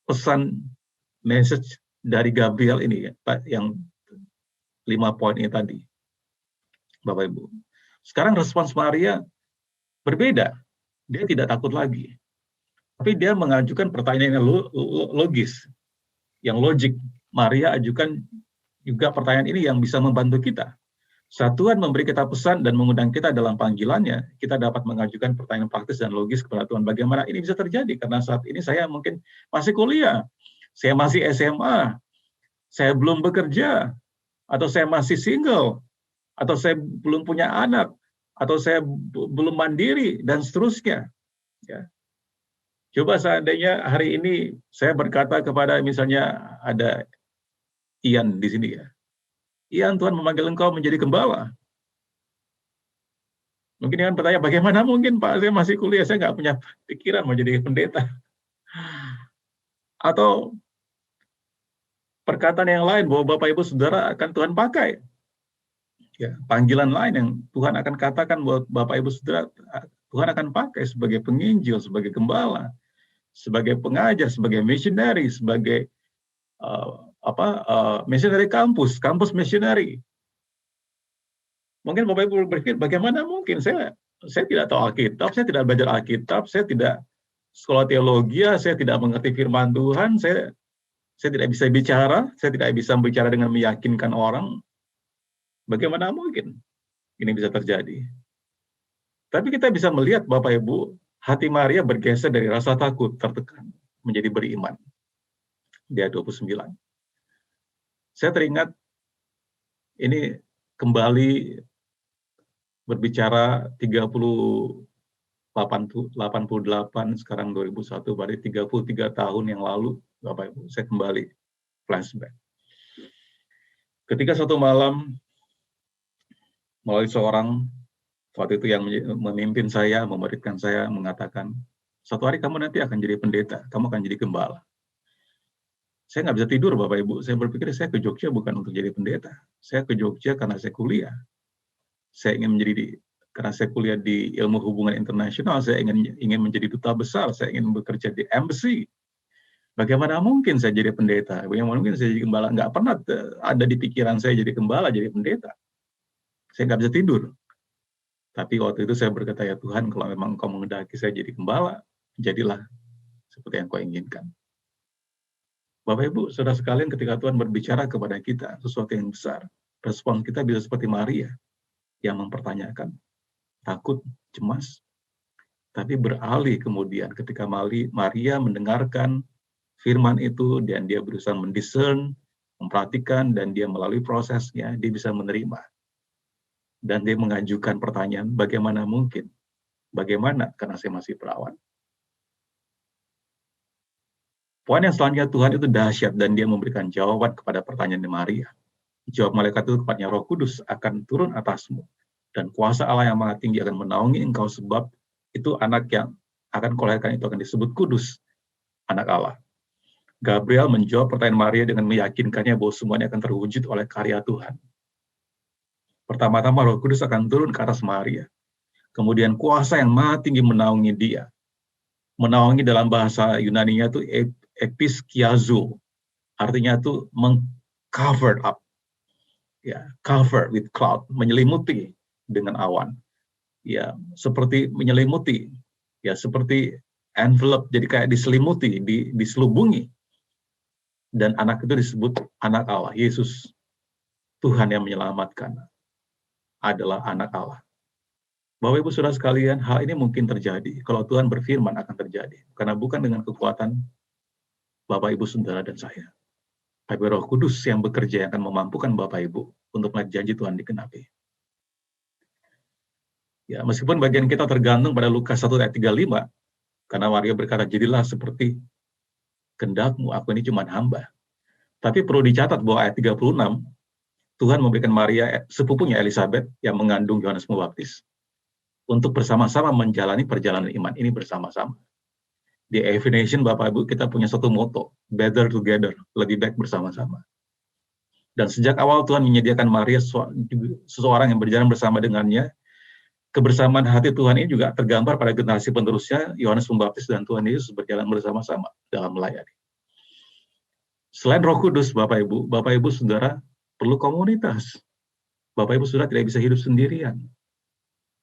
pesan message dari Gabriel ini, yang 5 poin ini tadi, Bapak Ibu. Sekarang respons Maria berbeda. Dia tidak takut lagi. Tapi dia mengajukan pertanyaan yang logis, yang logik. Maria ajukan juga pertanyaan ini yang bisa membantu kita. Saat Tuhan memberi kita pesan dan mengundang kita dalam panggilannya, kita dapat mengajukan pertanyaan praktis dan logis kepada Tuhan. Bagaimana ini bisa terjadi? Karena saat ini saya mungkin masih kuliah, saya masih SMA, saya belum bekerja, atau saya masih single, atau saya belum punya anak, atau saya belum mandiri, dan seterusnya. Ya. Coba seandainya hari ini saya berkata kepada misalnya ada Ian di sini ya, Ian, Tuhan memanggil engkau menjadi gembala. Mungkin Ian bertanya, bagaimana mungkin Pak, saya masih kuliah, saya nggak punya pikiran mau jadi pendeta. Atau perkataan yang lain bahwa Bapak Ibu Saudara akan Tuhan pakai. Ya, panggilan lain yang Tuhan akan katakan buat Bapak Ibu Saudara, Tuhan akan pakai sebagai penginjil, sebagai gembala, sebagai pengajar, sebagai missionary, sebagai missionary kampus missionary. Mungkin Bapak Ibu berpikir, bagaimana mungkin saya tidak tahu Alkitab, saya tidak belajar Alkitab, saya tidak sekolah teologi, saya tidak mengerti firman Tuhan, saya tidak bisa bicara, saya tidak bisa bicara dengan meyakinkan orang. Bagaimana mungkin ini bisa terjadi? Tapi kita bisa melihat Bapak Ibu, hati Maria bergeser dari rasa takut, tertekan, menjadi beriman. Dia 29. Saya teringat ini kembali berbicara 88, sekarang 2001, berarti 33 tahun yang lalu, Bapak Ibu, saya kembali flashback. Ketika satu malam, melalui seorang waktu itu yang memimpin saya, memuridkan saya, mengatakan, satu hari kamu nanti akan jadi pendeta, kamu akan jadi gembala. Saya nggak bisa tidur, Bapak Ibu. Saya berpikir saya ke Jogja bukan untuk jadi pendeta. Saya ke Jogja karena saya kuliah. Saya ingin karena saya kuliah di ilmu hubungan internasional, saya ingin menjadi duta besar, saya ingin bekerja di embassy. Bagaimana mungkin saya jadi pendeta? Bagaimana mungkin saya jadi gembala? Nggak pernah ada di pikiran saya jadi gembala, jadi pendeta. Saya nggak bisa tidur. Tapi waktu itu saya berkata, ya Tuhan, kalau memang Engkau menghendaki saya jadi gembala, jadilah seperti yang Kau inginkan. Bapak Ibu, saudara sekalian, ketika Tuhan berbicara kepada kita sesuatu yang besar, respon kita bisa seperti Maria yang mempertanyakan, takut, cemas, tapi beralih kemudian ketika Maria mendengarkan firman itu dan dia berusaha mendiscern, memperhatikan, dan dia melalui prosesnya, dia bisa menerima. Dan dia mengajukan pertanyaan, bagaimana mungkin? Bagaimana? Karena saya masih perawan. Poin yang selanjutnya, Tuhan itu dahsyat dan dia memberikan jawaban kepada pertanyaan Maria. Jawab malaikat itu kepadanya, Roh Kudus akan turun atasmu dan kuasa Allah yang Maha Tinggi akan menaungi engkau sebab itu anak yang akan kau lahirkan itu akan disebut kudus, anak Allah. Gabriel menjawab pertanyaan Maria dengan meyakinkannya bahwa semuanya akan terwujud oleh karya Tuhan. Pertama-tama Roh Kudus akan turun ke atas Maria. Kemudian kuasa yang Maha Tinggi menaungi dia. Menaungi dalam bahasa Yunani-nya itu episkiazo, artinya itu covered up, ya, covered with cloud, menyelimuti dengan awan, ya, seperti menyelimuti, ya, seperti envelope, jadi kayak diselimuti, diselubungi, dan anak itu disebut anak Allah, Yesus, Tuhan yang menyelamatkan, adalah anak Allah. Bapak Ibu Saudara sekalian, hal ini mungkin terjadi kalau Tuhan berfirman akan terjadi, karena bukan dengan kekuatan Bapak Ibu Saudara dan saya, tapi Roh Kudus yang bekerja yang akan memampukan Bapak Ibu untuk melihat janji Tuhan digenapi. Ya, meskipun bagian kita tergantung pada Lukas 1 ayat 35, karena Maria berkata, jadilah seperti kehendakmu, aku ini cuma hamba. Tapi perlu dicatat bahwa ayat 36, Tuhan memberikan Maria, sepupunya Elizabeth, yang mengandung Yohanes Pembaptis, untuk bersama-sama menjalani perjalanan iman ini bersama-sama. Di AV Nation, Bapak Ibu, kita punya satu moto, better together, lebih baik bersama-sama. Dan sejak awal Tuhan menyediakan Maria seseorang yang berjalan bersama dengannya. Kebersamaan hati Tuhan ini juga tergambar pada generasi penerusnya, Yohanes Pembaptis dan Tuhan Yesus berjalan bersama-sama dalam melayani. Selain Roh Kudus, Bapak Ibu Saudara, perlu komunitas. Bapak Ibu Saudara tidak bisa hidup sendirian.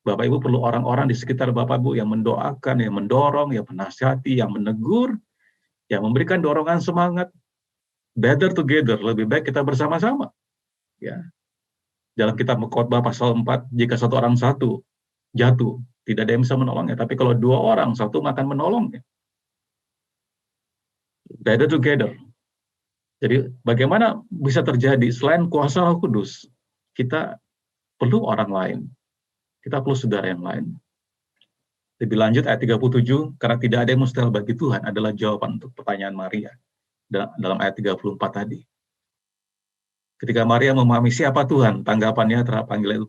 Bapak Ibu perlu orang-orang di sekitar Bapak Ibu yang mendoakan, yang mendorong, yang menasihati, yang menegur, yang memberikan dorongan semangat. Better together, lebih baik kita bersama-sama. Ya. Dalam kitab Khotbah pasal 4, jika satu orang jatuh, tidak ada yang bisa menolongnya. Tapi kalau dua orang, satu akan menolongnya. Better together. Jadi bagaimana bisa terjadi selain kuasa Roh Kudus, kita perlu orang lain. Kita perlu saudara yang lain. Lebih lanjut ayat 37, karena tidak ada yang mustahil bagi Tuhan adalah jawaban untuk pertanyaan Maria dalam ayat 34 tadi. Ketika Maria memahami siapa Tuhan, tanggapannya terhadap panggilan itu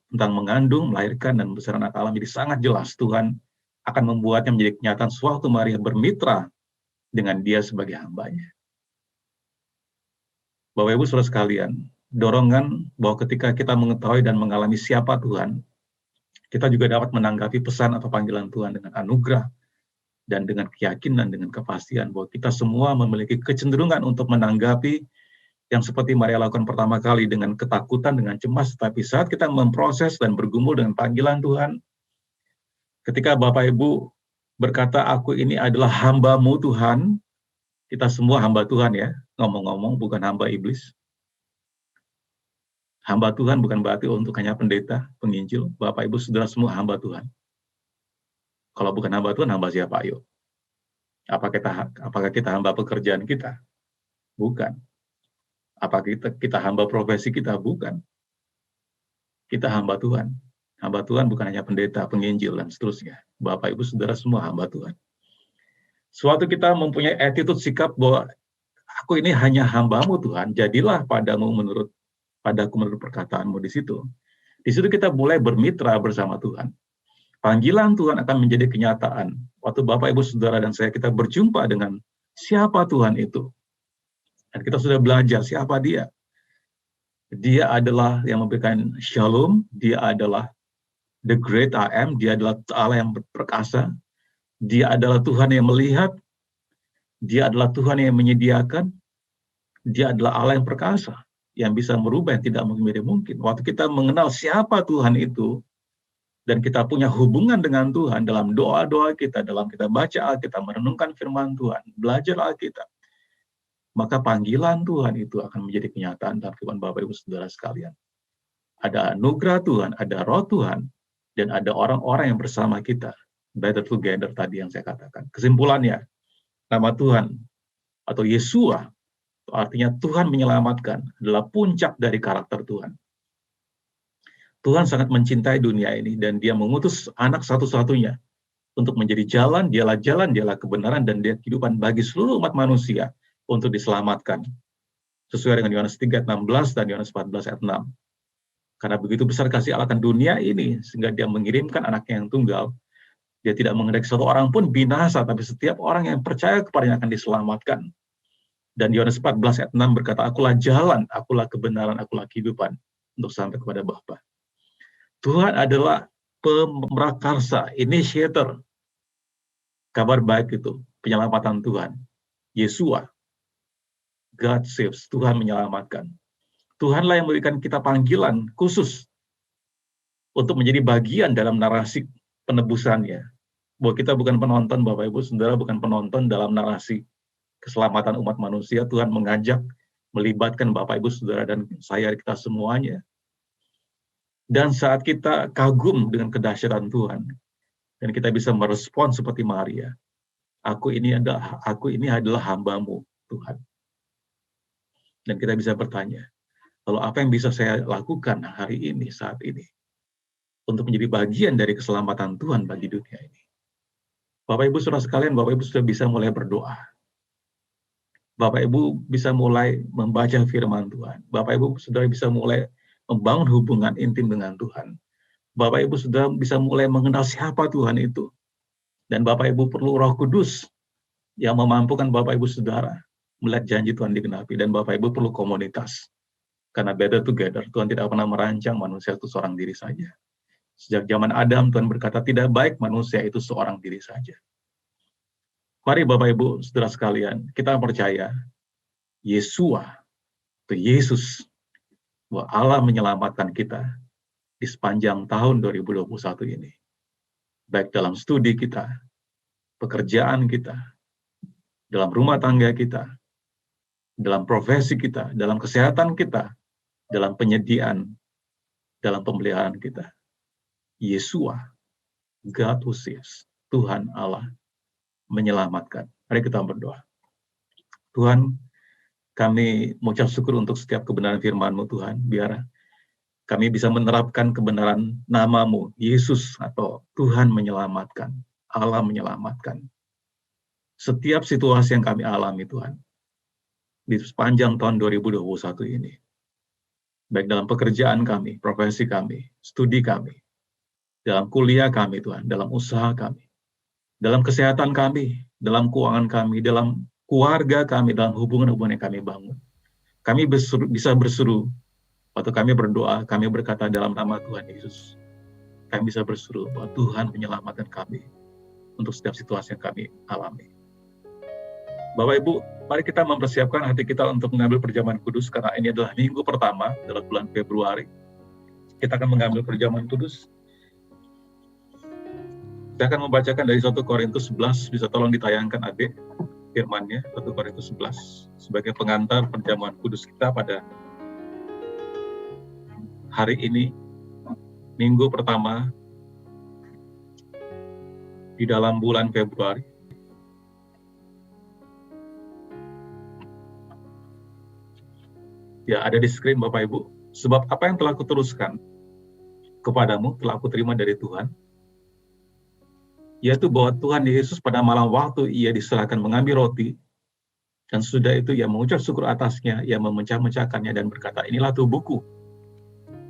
tentang mengandung, melahirkan, dan membesar anak Allah jadi sangat jelas. Tuhan akan membuatnya menjadi kenyataan sewaktu Maria bermitra dengan dia sebagai hambanya. Bapak Ibu Saudara sekalian, dorongan bahwa ketika kita mengetahui dan mengalami siapa Tuhan, kita juga dapat menanggapi pesan atau panggilan Tuhan dengan anugerah dan dengan keyakinan, dengan kepastian bahwa kita semua memiliki kecenderungan untuk menanggapi yang seperti Maria lakukan pertama kali dengan ketakutan, dengan cemas. Tapi saat kita memproses dan bergumul dengan panggilan Tuhan, ketika Bapak Ibu berkata, aku ini adalah hamba-Mu Tuhan, kita semua hamba Tuhan ya, ngomong-ngomong bukan hamba iblis. Hamba Tuhan bukan berarti untuk hanya pendeta, penginjil. Bapak Ibu Saudara semua hamba Tuhan. Kalau bukan hamba Tuhan, hamba siapa? Ayo. Apakah kita hamba pekerjaan kita? Bukan. Apa kita hamba profesi kita? Bukan. Kita hamba Tuhan. Hamba Tuhan bukan hanya pendeta, penginjil, dan seterusnya. Bapak, Ibu, Saudara semua hamba Tuhan. Suatu kita mempunyai attitude sikap bahwa aku ini hanya hambamu Tuhan, jadilah padaku menurut perkataanmu di situ. Di situ kita mulai bermitra bersama Tuhan. Panggilan Tuhan akan menjadi kenyataan. Waktu Bapak, Ibu, Saudara, dan saya kita berjumpa dengan siapa Tuhan itu. Dan kita sudah belajar siapa dia. Dia adalah yang memberikan shalom, dia adalah the great I am, dia adalah Allah yang berperkasa, dia adalah Tuhan yang melihat, dia adalah Tuhan yang menyediakan, dia adalah Allah yang perkasa, yang bisa merubah yang tidak menjadi mungkin. Waktu kita mengenal siapa Tuhan itu, dan kita punya hubungan dengan Tuhan dalam doa-doa kita, dalam kita baca Alkitab, merenungkan firman Tuhan, belajar Alkitab, maka panggilan Tuhan itu akan menjadi kenyataan dalam kehidupan Bapak, Ibu, Saudara sekalian. Ada anugerah Tuhan, ada roh Tuhan, dan ada orang-orang yang bersama kita. Better together tadi yang saya katakan. Kesimpulannya, nama Tuhan atau Yesua, artinya Tuhan menyelamatkan, adalah puncak dari karakter Tuhan. Tuhan sangat mencintai dunia ini, dan dia mengutus anak satu-satunya untuk menjadi jalan, dialah kebenaran, dan dia kehidupan bagi seluruh umat manusia untuk diselamatkan. Sesuai dengan Yohanes 3:16 dan Yohanes 14 ayat 6. Karena begitu besar kasih Allah akan dunia ini, sehingga dia mengirimkan anaknya yang tunggal. Dia tidak mengendaki satu orang pun binasa, tapi setiap orang yang percaya kepadanya akan diselamatkan. Dan Yohanes 14 ayat 6 berkata, akulah jalan, akulah kebenaran, akulah kehidupan untuk sampai kepada Bapa. Tuhan adalah pemrakarsa, initiator kabar baik itu, penyelamatan Tuhan. Yesua, God saves, Tuhan menyelamatkan. Tuhanlah yang memberikan kita panggilan khusus untuk menjadi bagian dalam narasi penebusannya. Bahwa kita bukan penonton, Bapak, Ibu, Saudara, bukan penonton dalam narasi keselamatan umat manusia. Tuhan mengajak, melibatkan Bapak, Ibu, Saudara, dan saya, kita semuanya. Dan saat kita kagum dengan kedahsyatan Tuhan, dan kita bisa merespon seperti Maria, aku ini adalah hamba-Mu, Tuhan. Dan kita bisa bertanya, lalu apa yang bisa saya lakukan hari ini, saat ini, untuk menjadi bagian dari keselamatan Tuhan bagi dunia ini? Bapak, Ibu, Saudara sekalian, Bapak, Ibu sudah bisa mulai berdoa. Bapak, Ibu bisa mulai membaca firman Tuhan. Bapak, Ibu, Saudara bisa mulai membangun hubungan intim dengan Tuhan. Bapak, Ibu, Saudara bisa mulai mengenal siapa Tuhan itu. Dan Bapak, Ibu perlu Roh Kudus yang memampukan Bapak, Ibu, Saudara melihat janji Tuhan digenapi. Dan Bapak, Ibu perlu komunitas. Karena better together, Tuhan tidak pernah merancang manusia itu seorang diri saja. Sejak zaman Adam, Tuhan berkata, tidak baik manusia itu seorang diri saja. Mari Bapak, Ibu, Saudara sekalian, kita percaya Yesua, itu Yesus, bahwa Allah menyelamatkan kita di sepanjang tahun 2021 ini. Baik dalam studi kita, pekerjaan kita, dalam rumah tangga kita, dalam profesi kita, dalam kesehatan kita, dalam penyediaan, dalam pemeliharaan kita. Yesua, God who saves, Tuhan Allah menyelamatkan. Mari kita berdoa. Tuhan, kami mengucap syukur untuk setiap kebenaran firman-Mu, Tuhan. Biar kami bisa menerapkan kebenaran nama-Mu, Yesus, atau Tuhan menyelamatkan, Allah menyelamatkan. Setiap situasi yang kami alami, Tuhan, di sepanjang tahun 2021 ini, baik dalam pekerjaan kami, profesi kami, studi kami, dalam kuliah kami, Tuhan, dalam usaha kami, dalam kesehatan kami, dalam keuangan kami, dalam keluarga kami, dalam hubungan-hubungan yang kami bangun. Kami bisa berseru, waktu kami berdoa, kami berkata dalam nama Tuhan Yesus. Kami bisa berseru bahwa Tuhan menyelamatkan kami untuk setiap situasi yang kami alami. Bapak, Ibu, mari kita mempersiapkan hati kita untuk mengambil perjamuan kudus, karena ini adalah minggu pertama dalam bulan Februari. Kita akan mengambil perjamuan kudus. Saya akan membacakan dari 1 Korintus 11, bisa tolong ditayangkan adik firman-nya, 1 Korintus 11, sebagai pengantar perjamuan kudus kita pada hari ini, minggu pertama di dalam bulan Februari. Ya, ada di screen Bapak Ibu. Sebab apa yang telah kuteruskan kepadamu telah aku terima dari Tuhan, yaitu bahwa Tuhan Yesus pada malam waktu ia diserahkan mengambil roti, dan sudah itu ia mengucap syukur atasnya, ia memecah-mecahkannya dan berkata, inilah tubuhku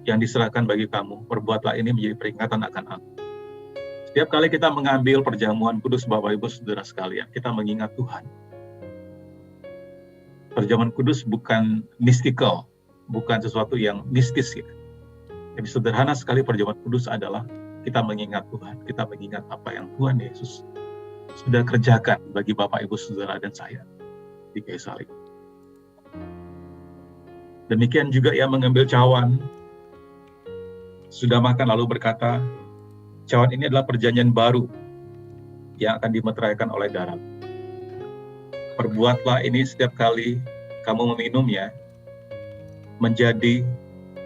yang diserahkan bagi kamu, perbuatlah ini menjadi peringatan akan aku. Setiap kali kita mengambil perjamuan kudus Bapak Ibu Saudara sekalian, kita mengingat Tuhan. Perjamuan kudus bukan mystical, bukan sesuatu yang mistis ya. Tapi sederhana sekali perjamuan kudus adalah kita mengingat Tuhan, kita mengingat apa yang Tuhan Yesus sudah kerjakan bagi Bapak Ibu Saudara dan saya di kayu salib. Demikian juga ia mengambil cawan, sudah makan lalu berkata, cawan ini adalah perjanjian baru yang akan dimeteraikan oleh darah. Perbuatlah ini setiap kali kamu meminumnya menjadi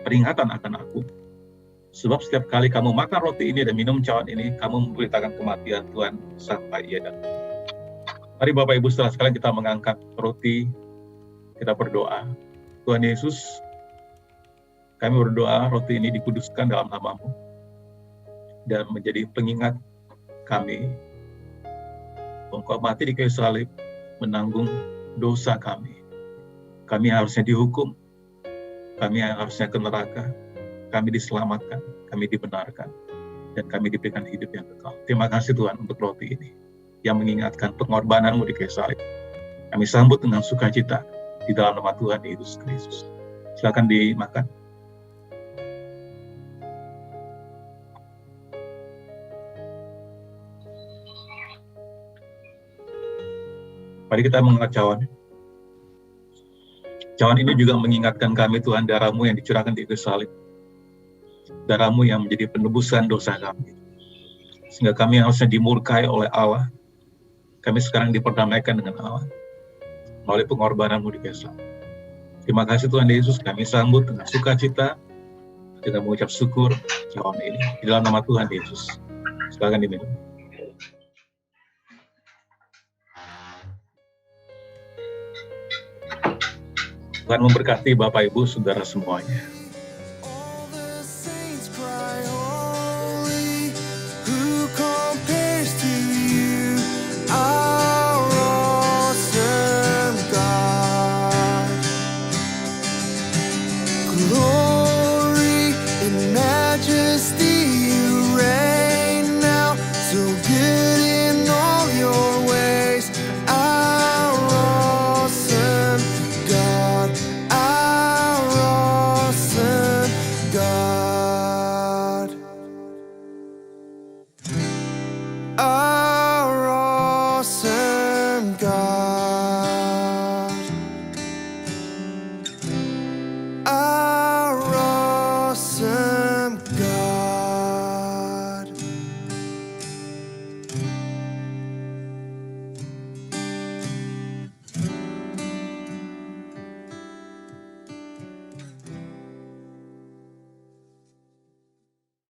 peringatan akan aku. Sebab setiap kali kamu makan roti ini dan minum cawan ini, kamu memberitakan kematian Tuhan sampai ia datang. Mari Bapak Ibu setelah sekalian kita mengangkat roti, kita berdoa. Tuhan Yesus, kami berdoa roti ini dikuduskan dalam nama-Mu dan menjadi pengingat kami. Engkau mati di kayu salib menanggung dosa kami. Kami harusnya dihukum, kami harusnya ke neraka, kami diselamatkan, kami dibenarkan, dan kami diberikan hidup yang kekal. Terima kasih Tuhan untuk roti ini yang mengingatkan pengorbanan-Mu di kayu salib. Kami sambut dengan sukacita di dalam nama Tuhan Yesus Kristus. Silakan dimakan. Mari kita mengangkat cawan. Cawan ini juga mengingatkan kami Tuhan, darah-Mu yang dicurahkan di kayu salib. Darah-Mu yang menjadi penebusan dosa kami. Sehingga kami harusnya dimurkai oleh Allah. Kami sekarang diperdamaikan dengan Allah melalui pengorbanan-Mu di kayu salib. Terima kasih Tuhan Yesus, kami sambut dengan sukacita, dengan mengucap syukur cawan ini. Di dalam nama Tuhan Yesus. Silakan diminum. Tuhan memberkati Bapak Ibu Saudara semuanya.